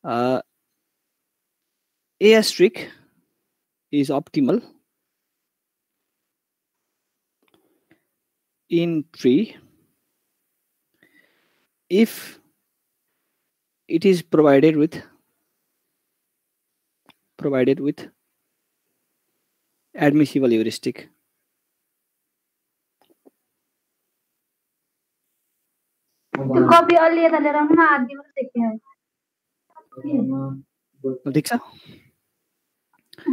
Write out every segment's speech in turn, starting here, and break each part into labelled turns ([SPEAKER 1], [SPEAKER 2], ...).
[SPEAKER 1] A asterisk is optimal in tree if it is provided with admissible heuristic.
[SPEAKER 2] Copy अलि यता लिएर आउनु न आदि मात्र देख्यो
[SPEAKER 1] देख्छ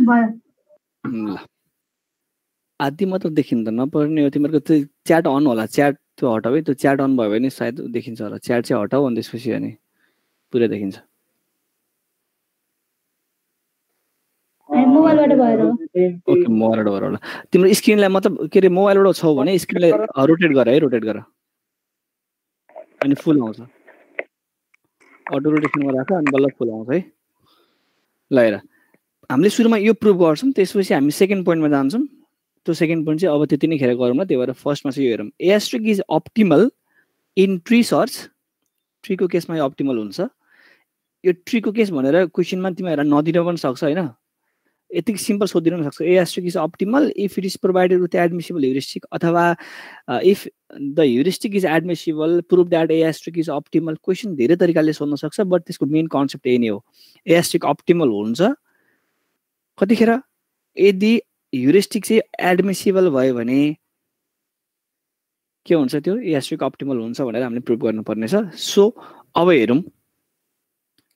[SPEAKER 2] भयो
[SPEAKER 1] ल आदि मात्र देखिन्छ नपर्ने हो तिमीहरुको त्यो च्याट अन होला च्याट त्यो हटाऊ त्यो च्याट अन भयो भने सायद देखिन्छ होला च्याट चाहिँ हटाऊ अनि त्यसपछि अनि पुरै देखिन्छ
[SPEAKER 2] मोबाइलबाट भएर
[SPEAKER 1] ओके मोबाइलबाट भएर होला तिम्रो स्क्रिनलाई मतलब के रे मोबाइलबाट छौ भने स्क्रिनलाई रोटेट गर है रोटेट गर अनि फुल आउँछ अटो रोटेसनमा राख अनि बल्ल फुल आउँछ है ल हेर हामीले सुरुमा यो प्रुभ गर्छौं त्यसपछि हामी सेकेन्ड पोइन्टमा जान्छौं त्यो सेकेन्ड पोइन्ट चाहिँ अब त्यति नै खेर गरौँ न त्यही भएर फर्स्टमा चाहिँ यो हेरौँ A asterisk is optimal in tree search ट्रीको केसमा यो अप्टिमल हुन्छ यो ट्रीको केस भनेर क्वेशनमा तिमीहरुलाई नदिन पनि सक्छ हैन यति सिम्पल सोधिदिन सक्छ A asterisk is optimal if it is provided with admissible heuristic अथवा if the heuristic is admissible prove that A asterisk is optimal question धेरै तरिकाले सोध्न सक्छ बट त्यसको मेन कन्सेप्ट यही नै हो ए एस्ट्रिक अप्टिमल हुन्छ कतिखेर यदि ह्युरिस्टिक चाहिँ एडमिसिबल भयो भने के हुन्छ त्यो ए एस्ट्रिक अप्टिमल हुन्छ भनेर हामीले प्रुभ गर्नुपर्ने छ सो अब हेरौँ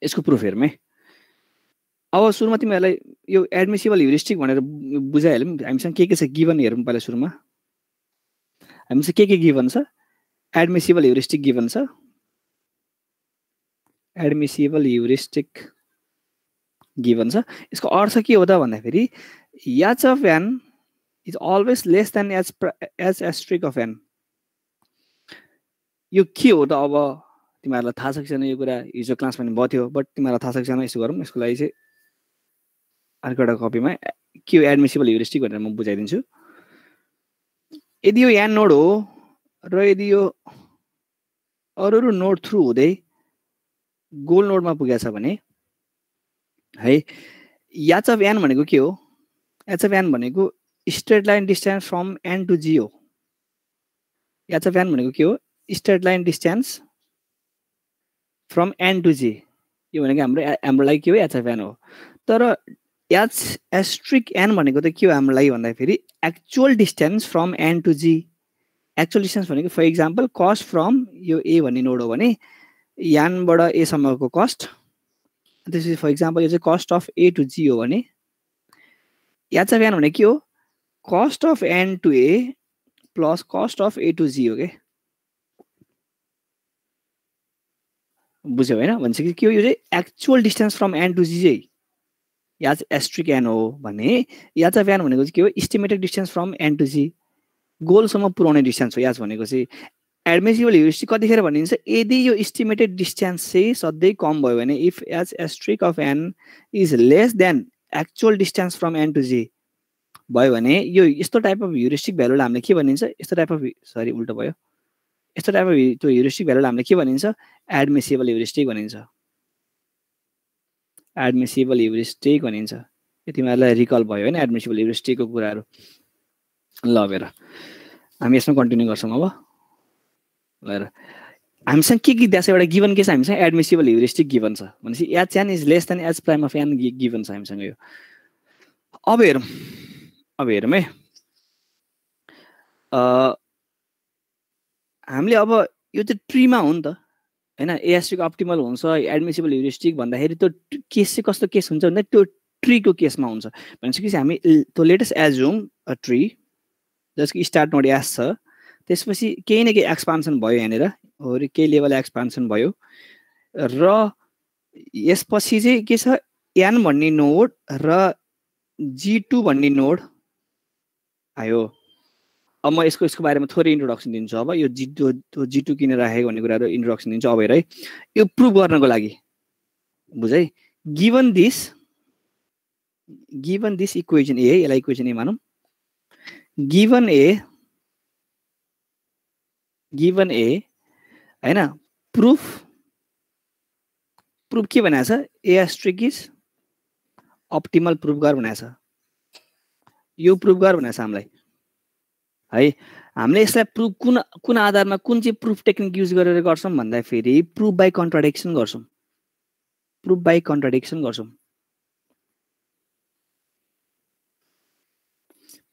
[SPEAKER 1] यसको प्रुफ हेरौँ है अब सुरुमा तिमीहरुलाई यो एडमिसिबल ह्युरिस्टिक भनेर बुझाइहाल्यौं हामीसँग के छ गिभन हेरौँ पहिला सुरुमा हामीसँग के गिभन छ एडमिसिबल ह्युरिस्टिक गिभन छ एडमिसिबल ह्युरिस्टिक गिभन छ यसको अर्थ के हो त भन्दाखेरि h of n is always less than h asterisk of n यो के हो त अब तिमीहरुलाई थाहा छ कि छैन यो कुरा हिजो क्लासमा पनि भयो बट तिमीहरुलाई थाहा छ कि छैन यसो गरौँ यसको लागि चाहिँ अर्को एउटा कपीमा के हो एडमिसिबल ह्युरिस्टिक भनेर म बुझाइदिन्छु यदि यो n नोड हो र यदि यो अरु नोड थ्रु हुँदै गोल नोडमा पुगेछ भने है h of n भनेको के हो h of n भनेको straight line distance from n to g हो h of n भनेको के हो straight line distance from n to g यो भनेको हाम्रो लागि के हो h of n हो तर h asterisk n भनेको त के हो हाम्रो लागि भन्दाखेरि actual distance from n to g actual distance भनेको फर एक्जाम्पल कस्ट फ्रम यो a भन्ने नोड हो भने n बाट a सम्मको कस्ट त्यसपछि फर एक्जाम्पल यो चाहिँ cost of a to g हो भने h of n भने के हो cost of n to a plus cost of a to g हो के बुझ्यौ हैन भन्छ कि के हो यो चाहिँ actual distance from n to g चाहिँ h asterisk n हो भने h of n भनेको चाहिँ के हो estimated distance from n to g गोलसम्म पुर्याउने डिस्टेन्स हो h भनेको चाहिँ एडमिसिबल ह्युरिस्टिक कतिखेर भनिन्छ यदि यो एस्टिमेटेड डिस्टेन्स चाहिँ सधैं कम भयो भने if h asterisk of n is less than actual distance from n to g भयो भने यो यस्तो टाइप अफ ह्युरिस्टिक भ्यालुलाई हामीले के भनिन्छ यस्तो टाइप अफ सरी उल्टो भयो यस्तो टाइप अफ त्यो ह्युरिस्टिक भ्यालुलाई हामीले के भनिन्छ एडमिसिबल ह्युरिस्टिक भनिन्छ एडमिसिबल ह्युरिस्टिक भनिन्छ यो तिमीहरुलाई रिकल भयो हैन एडमिसिबल ह्युरिस्टिकको कुराहरु ल हेर हामी यसमा कन्टिन्यू गर्छौं अब ल हेर हामीसँग के दिएको छ एउटा गिभन के छ हामीसँग एडमिसिबल ह्युरिस्टिक गिभन छ भनेपछि h n is less then h prime of n given छ हामीसँग यो अब हेरौँ है हामीले अब यो चाहिँ ट्रीमा हो नि त हैन ए एस्ट्रिक अप्टिमल हुन्छ एडमिसिबल ह्युरिस्टिक भन्दाखेरि त्यो केस चाहिँ कस्तो केस हुन्छ भन्दा त्यो ट्रीको केसमा हुन्छ भनेपछि हामी त्यो लेटेस्ट एज्युम अ ट्री जसको स्टार्ट नोड s छ त्यसपछि केही न केही एक्सपान्सन भयो यहाँनिर हो केही लेभल एक्सपान्सन भयो र यसपछि चाहिँ के छ n भन्ने नोड र g2 भन्ने नोड आयो अब म यसको बारेमा थोरै इन्ट्रोडक्सन दिन्छु अब यो g2 किन राखेको भन्ने कुराहरु इन्ट्रोडक्सन दिन्छु अब हेर है यो प्रुभ गर्नको लागि बुझ है गिभन दिस इक्वेसन ए है यसलाई इक्वेसन ए मानौं गिभन ए हैन प्रुफ प्रुफ के भनेको छ ए एस्ट्रिक इज अप्टिमल प्रुफ गर भनेको छ यो प्रुफ गर भनेको छ हामीलाई है हामीले यसलाई प्रुफ कुन आधारमा कुन चाहिँ प्रुफ टेक्निक युज गरेर गर्छौं भन्दा फेरि प्रुफ बाइ कन्ट्राडिक्सन गर्छौं प्रुफ बाइ कन्ट्राडिक्सन गर्छौं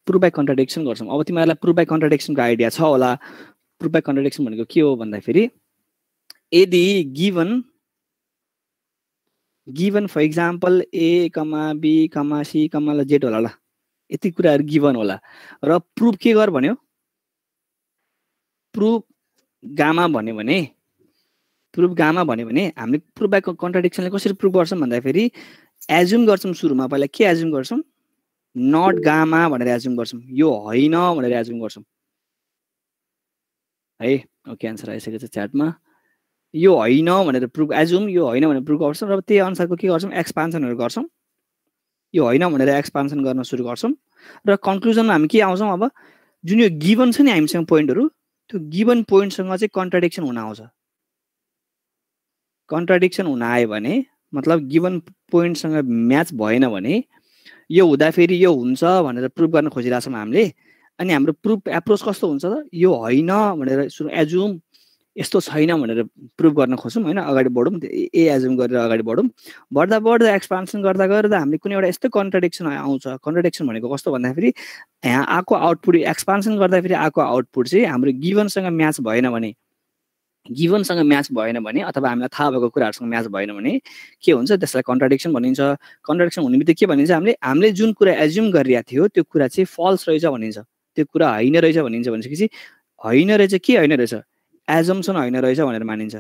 [SPEAKER 1] प्रुफ बाइ कन्ट्राडिक्सन गर्छौं अब तिमीहरुलाई प्रुफ बाइ कन्ट्राडिक्सनको आइडिया छ होला प्रुफ बाइ कन्ट्राडिक्सन भनेको के हो भन्दा फेरि यदि given for example A comma B comma C comma ल जेड होला ल यति कुराहरु गिवन होला र प्रुफ के गर भन्यो प्रुफ गामा भन्यो भने हामीले प्रुफ बाइ कन्ट्राडिक्सनले कसरी प्रुफ गर्छौं भन्दा फेरि एज्युम गर्छौं सुरुमा पहिला के एज्युम गर्छौं नट गामा भनेर एज्युम गर्छौं यो हैन भनेर एज्युम गर्छौं है ओके आन्सर आइसकेको छ च्याटमा यो हैन भनेर प्रुफ एज्युम यो हैन भनेर प्रुफ गर्छौं र त्यही अनुसारको के गर्छौं एक्सपान्सनहरु गर्छौं यो हैन भनेर एक्सपान्सन गर्न सुरु गर्छौं र कन्क्लुजनमा हामी के आउँछौं अब जुन यो गिवन छ नि हामीसँग पोइन्टहरु त्यो गिवन पोइन्टसँग चाहिँ कन्ट्राडिक्सन हुन आउँछ कन्ट्राडिक्सन हुन आयो भने मतलब गिवन पोइन्टसँग म्याच भएन भने यो हुँदा फेरि यो हुन्छ भनेर प्रुफ गर्न खोजिरहेछौं हामीले अनि हाम्रो प्रुफ एप्रोच कस्तो हुन्छ त यो हैन भनेर एज्युम यस्तो छैन भनेर प्रुफ गर्न खोज्छौं हैन अगाडि बढौं ए एज्युम गरेर अगाडि बढौं बढ्दा एक्सपान्सन गर्दा हामीले कुनै एउटा यस्तो कन्ट्राडिक्सन आउँछ कन्ट्राडिक्सन भनेको कस्तो भन्दा फेरि यहाँ आको आउटपुट एक्सपान्सन गर्दा फेरि आको आउटपुट चाहिँ हाम्रो गिवनसँग म्याच भएन भने अथवा हामीलाई थाहा भएको कुराहरुसँग म्याच भएन भने के हुन्छ त्यसलाई कन्ट्राडिक्सन भनिन्छ कन्ट्राडिक्सन हुने बित्तिकै के भनिन्छ हामीले जुन कुरा एज्युम गरिरहेको थियो त्यो कुरा चाहिँ फल्स रहेछ भनिन्छ त्यो कुरा हैन रहेछ भनिन्छ भनेपछि हैन रहेछ के हैन रहेछ एजम्पसन हैन रहेछ भनेर मानिन्छ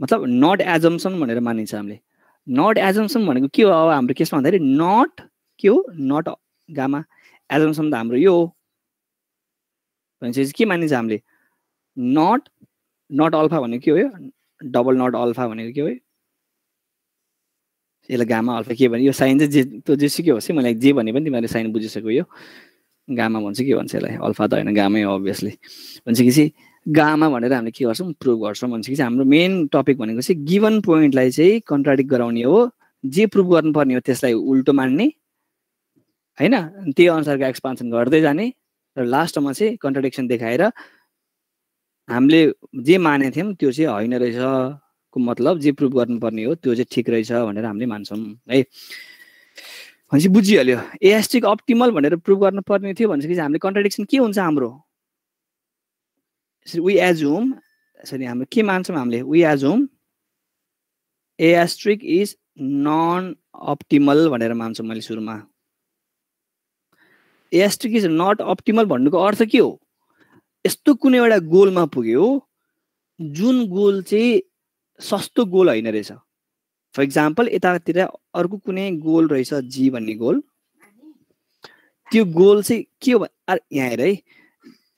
[SPEAKER 1] मतलब नट एजम्पसन भनेर मानिन्छ हामीले नट एजम्पसन भनेको के हो अब हाम्रो केसमा भन्दाखेरि नट के हो नट गामा एजम्पसन त हाम्रो यो हो भनेपछि के मानिन्छ हामीले नट अल्फा भनेको के हो यो डबल नट अल्फा भनेको के हो यसलाई गामा अल्फा के भने यो साइन चाहिँ त्यो जेसुकै होस् है मैले जे भने पनि तिमीहरुले साइन बुझिसक्यो यो गामा भन्छ के भन्छ यसलाई अल्फा त हैन गामै हो अभियसली भनेपछि गामा भनेर हामीले के गर्छौं प्रुभ गर्छौं भनेपछि हाम्रो मेन टपिक भनेको चाहिँ गिवन पोइन्टलाई चाहिँ कन्ट्राडिक्ट गराउने हो जे प्रुभ गर्नुपर्ने हो त्यसलाई उल्टो मान्ने हैन त्यही अनुसारको एक्सपान्सन गर्दै जाने र लास्टमा चाहिँ कन्ट्राडिक्सन देखाएर हामीले जे माने थियौं त्यो चाहिँ हैन रहेछ को मतलब जे प्रुभ गर्नुपर्ने हो त्यो चाहिँ ठीक रहेछ भनेर हामीले मान्छौं है भनेपछि बुझिहाल्यो एएस्टिक अप्टिमल भनेर प्रुभ गर्नुपर्ने थियो भनेपछि हामीले कन्ट्राडिक्सन के हुन्छ हाम्रो वी एज्युम यसरी हाम्रो के मान्छौं हामीले we assume A asterisk is non optimal भनेर मान्छौं मैले सुरुमा एएस्टिक इज नट अप्टिमल भन्नुको अर्थ के हो यस्तो कुनै एउटा गोलमा पुग्यो जुन गोल चाहिँ सस्तो गोल हैन रहेछ फर एक्जाम्पल यतातिर अर्को कुनै गोल रहेछ जी भन्ने गोल त्यो गोल चाहिँ के हो यहाँ हेर है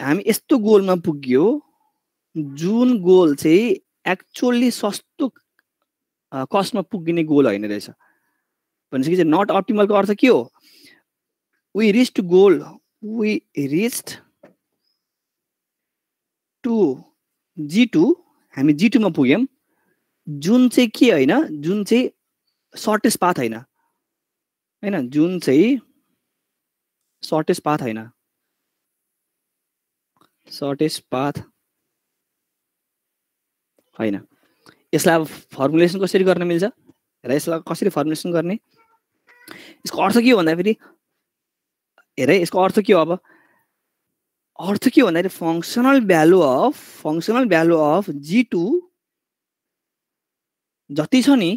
[SPEAKER 1] हामी यस्तो गोलमा पुग्यो जुन गोल चाहिँ एक्चुअली सस्तो कस्टमा पुगिने गोल हैन रहेछ भनेपछि चाहिँ नट अप्टिमलको अर्थ के हो we reached goal we reached to G2 हामी G2 मा पुग्यौं जुन चाहिँ के हैन जुन चाहिँ सर्टेस्ट पाथ हैन हैन जुन चाहिँ सर्टेस्ट पाथ हैन सर्टेस्ट पाथ हैन यसलाई अब फर्मुलेसन कसरी गर्न मिल्छ र यसलाई कसरी फर्मुलेसन गर्ने यसको अर्थ के हो भन्दा फेरि हेर यसको अर्थ के हो अब अर्थ के हो भन्दा फंक्शनल भ्यालु अफ G2 जति छ नि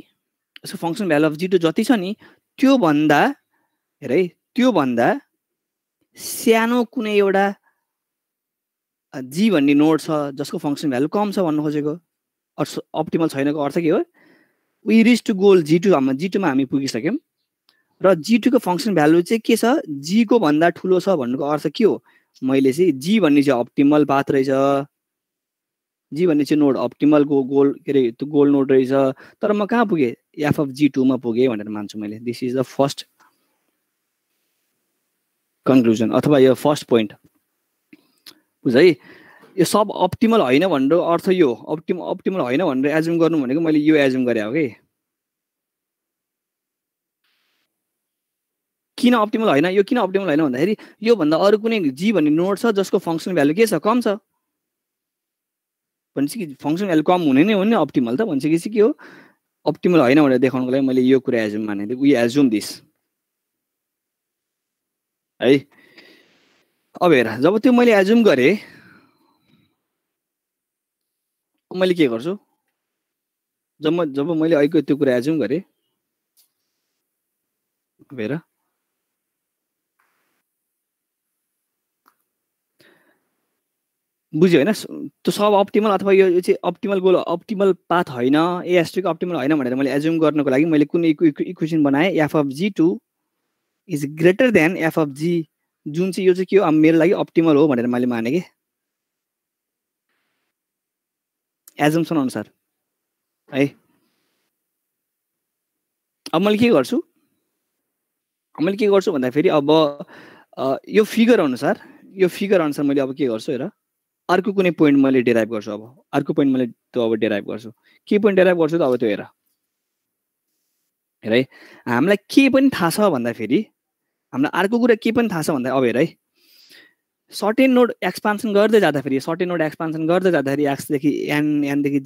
[SPEAKER 1] यसको फंक्शनल भ्यालु अफ G2 जति छ नि त्यो भन्दा हेर है त्यो भन्दा सानो कुनै एउटा G भन्ने नोड छ जसको फंक्शनल भ्यालु कम छ भन्नु खोजेको अप्टिमल छैनको अर्थ के हो we reach to goal G2 मा हामी पुगिसक्यौं र G2 को फंक्शनल भ्यालु चाहिँ के छ G को भन्दा ठुलो छ भन्नुको अर्थ के हो मैले चाहिँ G भन्ने चाहिँ अप्टिमल पाथ रहेछ G भन्ने चाहिँ नोड अप्टिमल गोल के रे त्यो गोल नोड रहेछ तर म कहाँ पुगे f अफ G2 मा पुगे भनेर मान्छु मैले this is the first conclusion अथवा यो फर्स्ट पोइन्ट बुझ है यो सब अप्टिमल होइन भनेर अर्थ यो अप्टिमल होइन भनेर एज्युम गर्नु भनेको मैले यो एज्युम गरे हो कि किन अप्टिमल होइन यो किन अप्टिमल होइन भन्दाखेरि यो भन्दा अरु कुनै जी भन्ने नोड छ जसको फंक्सनल भ्यालु के छ कम छ भनेपछि कि फंक्सनल भ्यालु कम हुने नै हो नि अप्टिमल त भनेपछि के हो अप्टिमल होइन भनेर देखाउनको लागि मैले यो कुरा एज्युम माने वी एज्युम दिस है अब हेर जब त्यो मैले एज्युम गरे मैले के गर्छु जब मैले अहिले त्यो कुरा एज्युम गरे हेर बुझ्यो हैन त्यो सब अप्टिमल अथवा यो चाहिँ अप्टिमल गोल अप्टिमल पाथ होइन ए एस्ट्रिक अप्टिमल होइन भनेर मैले एज्युम गर्नको लागि मैले कुन इक्वेसन बनाए f of g2 is greater then f of g जुन चाहिँ यो चाहिँ के हो मेरो लागि अप्टिमल हो भनेर मैले माने के एजम्पसन अनुसार है अब मैले के गर्छु भन्दा फेरि अब यो फिगर अनुसार मैले अब के गर्छु हेर अर्को कुनै पोइन्ट मैले डेराइभ गर्छु अब अर्को पोइन्ट मैले त्यो अब डेराइभ गर्छु के पोइन्ट डेराइभ गर्छु त अब त्यो हेर है हामीलाई के पनि थाहा छ भन्दा फेरि हामीलाई अर्को कुरा के पनि थाहा छ भन्दा अब हेर है सर्टेन नोड एक्सपान्सन गर्दै जाँदाखेरि x देखि n देखि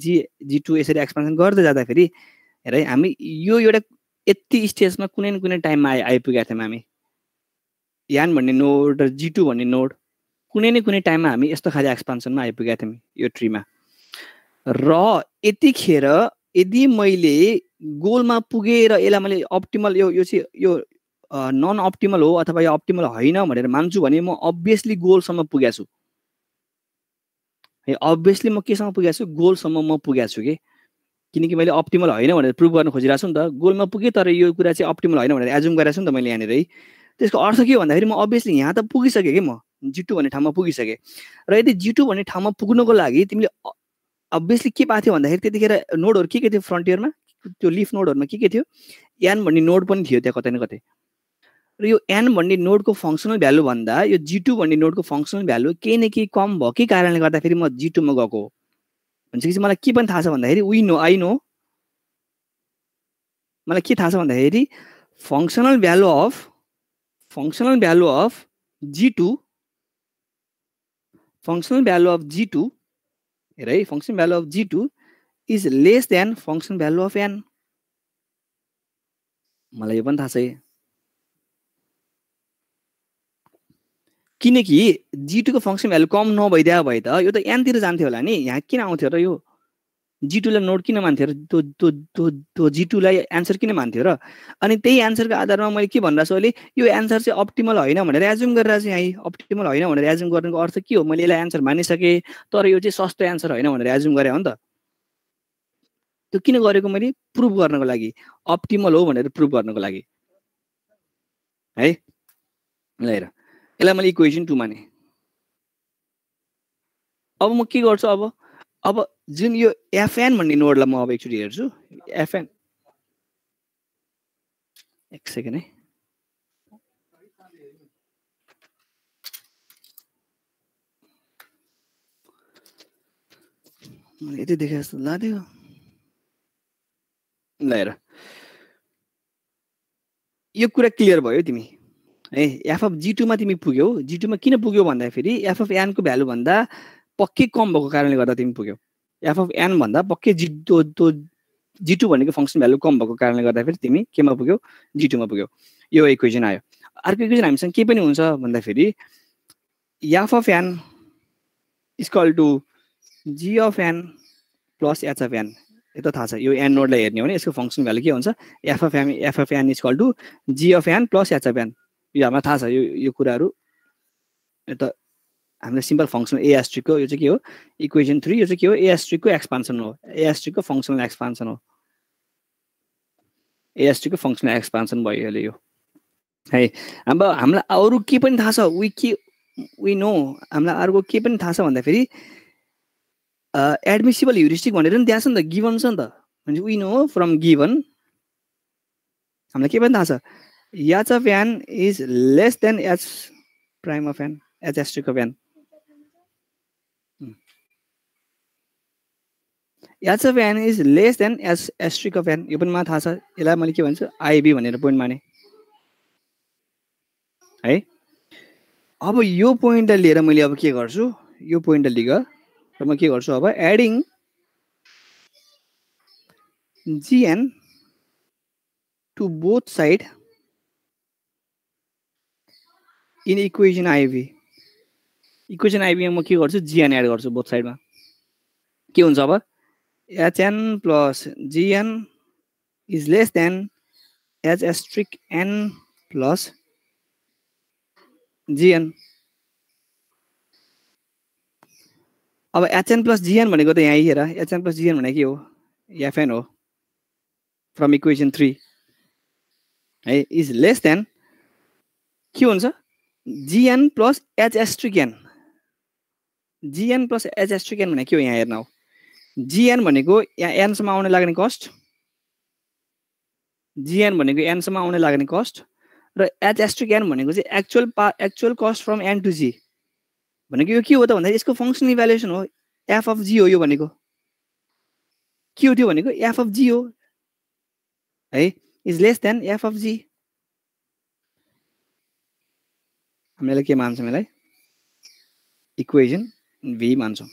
[SPEAKER 1] g2 यसरी एक्सपान्सन गर्दै जाँदाखेरि हेर है हामी यो एउटा यति स्टेजमा कुनै न कुनै टाइममा आइपुगेका थियौँ हामी n भन्ने नोड र g2 भन्ने नोड कुनै न कुनै टाइममा हामी यस्तो खाले एक्सपान्सनमा आइपुगेका थियौँ यो ट्रीमा र यतिखेर यदि मैले गोलमा पुगेर यसलाई मैले अप्टिमल यो चाहिँ यो नन अप्टिमल हो अथवा यो अप्टिमल होइन भनेर मान्छु भने म अब्भियसली गोलसम्म पुगेको छु है अब्भियसली म केसम्म पुगेको छु गोलसम्म म पुगेको छु के किनकि मैले अप्टिमल होइन भनेर प्रुभ गर्न खोजिरहेको छु नि त गोलमा पुगे तर यो कुरा चाहिँ अप्टिमल होइन भनेर एज्युम गरेको छु नि त मैले यहाँनिर है त्यसको अर्थ के हो भन्दाखेरि म अब्भियसली यहाँ त पुगिसकेँ कि म g2 भन्ने ठाउँमा पुगिसकेँ र यदि g2 भन्ने ठाउँमा पुग्नको लागि तिमीले अब्भियसली के पाएको थियो भन्दाखेरि त्यतिखेर नोडहरू के थियो फ्रन्टियरमा त्यो लिफ नोडहरूमा के थियो n भन्ने नोड पनि थियो त्यहाँ कतै न कतै र यो n भन्ने नोडको फंक्सनल भ्यालु भन्दा यो g2 भन्ने नोडको फंक्सनल भ्यालु केही न केही कम भएकै कारणले गर्दाखेरि म g2 मा गएको हो भनेपछि मलाई के पनि थाहा छ भन्दाखेरि आई नो मलाई के थाहा छ भन्दाखेरि फंक्सनल भ्यालु अफ g2 हेर है functional value of g2 is less than functional value of n मलाई यो पनि थाहा छ किनकि g2 को फंक्सन भ्यालु कम नभइदिया भए त यो त n तिर जान्थ्यो होला नि यहाँ किन आउँथ्यो र यो g2 लाई नोड किन मान्थ्यो र त्यो g2 लाई आन्सर किन मान्थ्यो र अनि त्यही आन्सरको आधारमा मैले के भनिरहेको छु अहिले यो आन्सर चाहिँ अप्टिमल होइन भनेर एज्युम गरिरहेको छु यहाँ अप्टिमल होइन भनेर एज्युम गर्नुको अर्थ के हो मैले यसलाई आन्सर मानिसकेँ तर यो चाहिँ सस्तो आन्सर होइन भनेर एज्युम गरे हो नि त त्यो किन गरेको मैले प्रुभ गर्नको लागि अप्टिमल हो भनेर प्रुभ गर्नको लागि है ल हेर यसलाई मैले इक्वेसन 2 माने अब म के गर्छु अब जुन यो fn भन्ने नोडलाई म अब एकचोटि हेर्छु fn एक सेकेन्ड है मैले यति देखे जस्तो लाग्यो ल हेर यो कुरा क्लियर भयो तिमी है f of g2 मा तिमी पुग्यौ g2 मा किन पुग्यौ भन्दाखेरि f of n को भ्यालु भन्दा पक्कै कम भएको कारणले गर्दा तिमी पुग्यौ f of n भन्दा पक्कै g2 भनेको फंक्सन भ्यालु कम भएको कारणले गर्दा फेरि तिमी केमा पुग्यौ g2 मा पुग्यौ यो इक्वेसन आयो अर्को इक्वेसन हामीसँग के पनि हुन्छ भन्दाखेरि f of n is equal to g of n plus h of n यो त थाहा छ यो n नोडलाई हेर्ने हो भने यसको फंक्सन भ्यालु के हुन्छ f of n is equal to g of n plus h of n यो हामीलाई थाहा छ यो कुराहरु यो त हामीले सिम्पल फंक्सन a एस्ट्रिक को यो चाहिँ के हो इक्वेसन 3 यो चाहिँ के हो a एस्ट्रिक को एक्सपान्सन हो a एस्ट्रिक को फंक्सनल एक्सपान्सन हो a एस्ट्रिक को फंक्सनल एक्सपान्सन भयो यो है हामीलाई अरु के पनि थाहा छ वी नो हामीलाई अर्को के पनि थाहा छ भन्दा फेरि एडमिसिबल ह्युरिस्टिक भनेर नि त्यहाँ छ नि त गिवन छ नि त भने वी नो फ्रम गिवन हामीलाई के पनि थाहा छ h of n is less than h prime of n h asterisk of n h of n is less than s asterisk of n. यो पनि मलाई थाहा छ, यसलाई मैले के भन्छु IB भनेर पोइन्ट माने है। अब यो पोइन्टलाई लिएर मैले अब के गर्छु, यो पोइन्टलाई लिएर म के गर्छु अब adding gn to both side in equation IB। Equation IB मा म के गर्छु gn एड गर्छु बोथ साइडमा, के हुन्छ अब hn plus gn is less than h asterisk n plus gn। अब hn plus gn भनेको त यहाँ हेर, hn plus gn भनेको के हो, fn हो फ्रम इक्वेसन 3 है, इज लेस देन के हुन्छ gn plus h asterisk n। gn plus h asterisk n भनेको के हो यहाँ हेर्न हो, gn भनेको यहाँ n सम्म आउने लाग्ने कस्ट, gn भनेको n सम्म आउने लाग्ने कस्ट र h asterisk n भनेको चाहिँ actual cost from n to g भनेको यो के हो त भन्दा यसको फंक्सनल इभ्यालुएसन हो, f अफ g हो। यो भनेको के हो त्यो भनेको f अफ g हो है, इज लेस देन f अफ g। हामीले के मान्छौँ यसलाई इक्वेसन v मान्छौँ।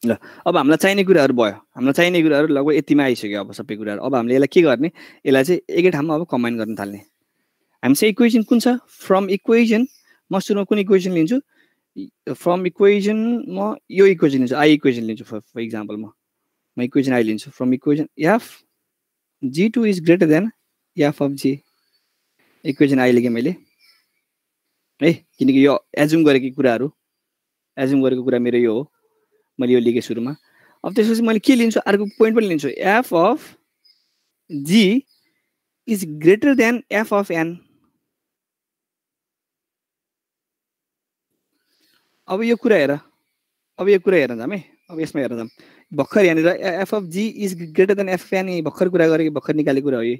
[SPEAKER 1] ल अब हामीलाई चाहिने कुराहरू भयो, हामीलाई चाहिने कुराहरू लगभग यतिमा आइसक्यो अब सबै कुराहरू। अब हामीले यसलाई के गर्ने, यसलाई चाहिँ एकै ठाउँमा अब कम्बाइन गर्न थाल्ने। हामी चाहिँ इक्वेसन कुन छ, फ्रम इक्वेसन म सुरुमा कुन इक्वेसन लिन्छु, फ्रम इक्वेसन म यो इक्वेसन लिन्छु, आई इक्वेसन लिन्छु फर इक्जाम्पल म इक्वेसन आई लिन्छु from equation f g2 is greater than f of g. Equation I लेखेँ मैले है, किनकि यो एजुम गरेको कुरा मेरो यो हो, मैले यो लेखेँ सुरुमा। अब त्यसपछि मैले के लिन्छु, अर्को पोइन्ट पनि लिन्छु, f of g is greater than f of n. अब यो कुरा हेर, जाम है, अब यसमा हेर जाम, भर्खर यहाँनिर f of g is greater than f of n, भर्खर कुरा गरेको भर्खर निकालेको कुरा हो यो,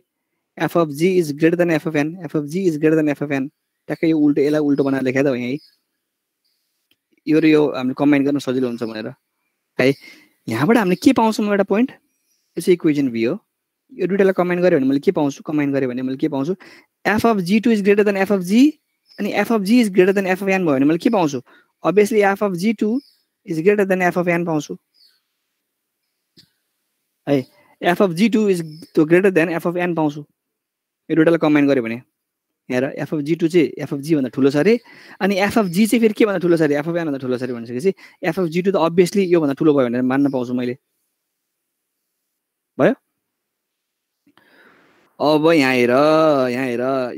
[SPEAKER 1] f of g is greater than f of n, f of g is greater than f of n. ट्याक्कै यो उल्टो, यसलाई उल्टो बनाएर लेखेँ त हो यहीँ, यो र यो हामीले कम्बाइन गर्न सजिलो हुन्छ भनेर है। यहाँबाट हामीले के पाउँछौँ एउटा पोइन्ट, यो चाहिँ इक्वेसन भी हो। यो दुईटालाई कम्बाइन गऱ्यो भने मैले के पाउँछु, f of g two is greater than f of g, अनि f of g is greater than f of n भयो भने मैले के पाउँछु, obviously f of g two is greater than f of n पाउँछु है। F of g two is greater than f of n पाउँछु, यो दुईटालाई कम्बाइन गऱ्यो भने। हेर एफ अफ जी टू चाहिँ एफ अफ जी भन्दा ठुलो छ अरे, अनि एफ अफ जी चाहिँ फेरि के भन्दा ठुलो छ अरे, एफ अफ एन भन्दा ठुलो छ अरे भनिसकेपछि एफ अफ जी टू त अभियसली यो भन्दा ठुलो भयो भनेर मान्न पाउँछु मैले, भयो। अब यहाँ हेर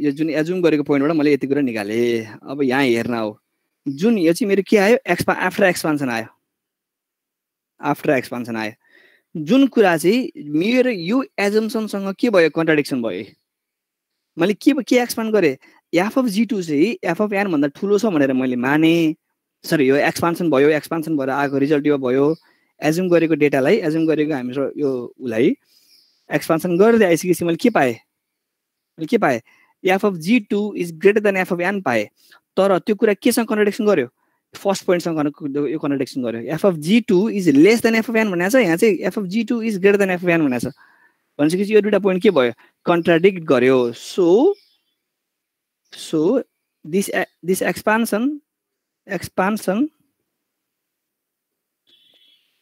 [SPEAKER 1] यो जुन एजुम गरेको पोइन्टबाट मैले यति कुरा निकालेँ। अब यहाँ हेर्न हो, जुन यो चाहिँ मेरो के आयो, आफ्टर एक्सपान्सन आयो, जुन कुरा चाहिँ मेरो यो एजम्सनसँग के भयो, कन्ट्राडिक्सन भयो। मैले के एक्सपान्ड गरेँ, एफ अफ जी टू चाहिँ एफ अफ एन भन्दा ठुलो छ भनेर मैले माने, सरी यो एक्सपान्सन भयो, एक्सपान्सन भएर आएको रिजल्ट यो भयो। एजुम गरेको डेटालाई, एजुम गरेको हाम्रो यो उसलाई एक्सपान्सन गर्दै आइसकेपछि मैले के पाएँ, f of g two is greater than f of n पाएँ। तर त्यो कुरा केसँग कन्ट्राडिक्सन गर्यो, फर्स्ट पोइन्टसँग यो कन्ट्राडिक्सन गर्यो। F of g two is less than f of n भनेको छ, यहाँ चाहिँ f of g two is greater than f of n भनेको छ भनेपछि यो दुईटा पोइन्ट के भयो, कन्ट्राडिक्ट गर्यो। So this expansion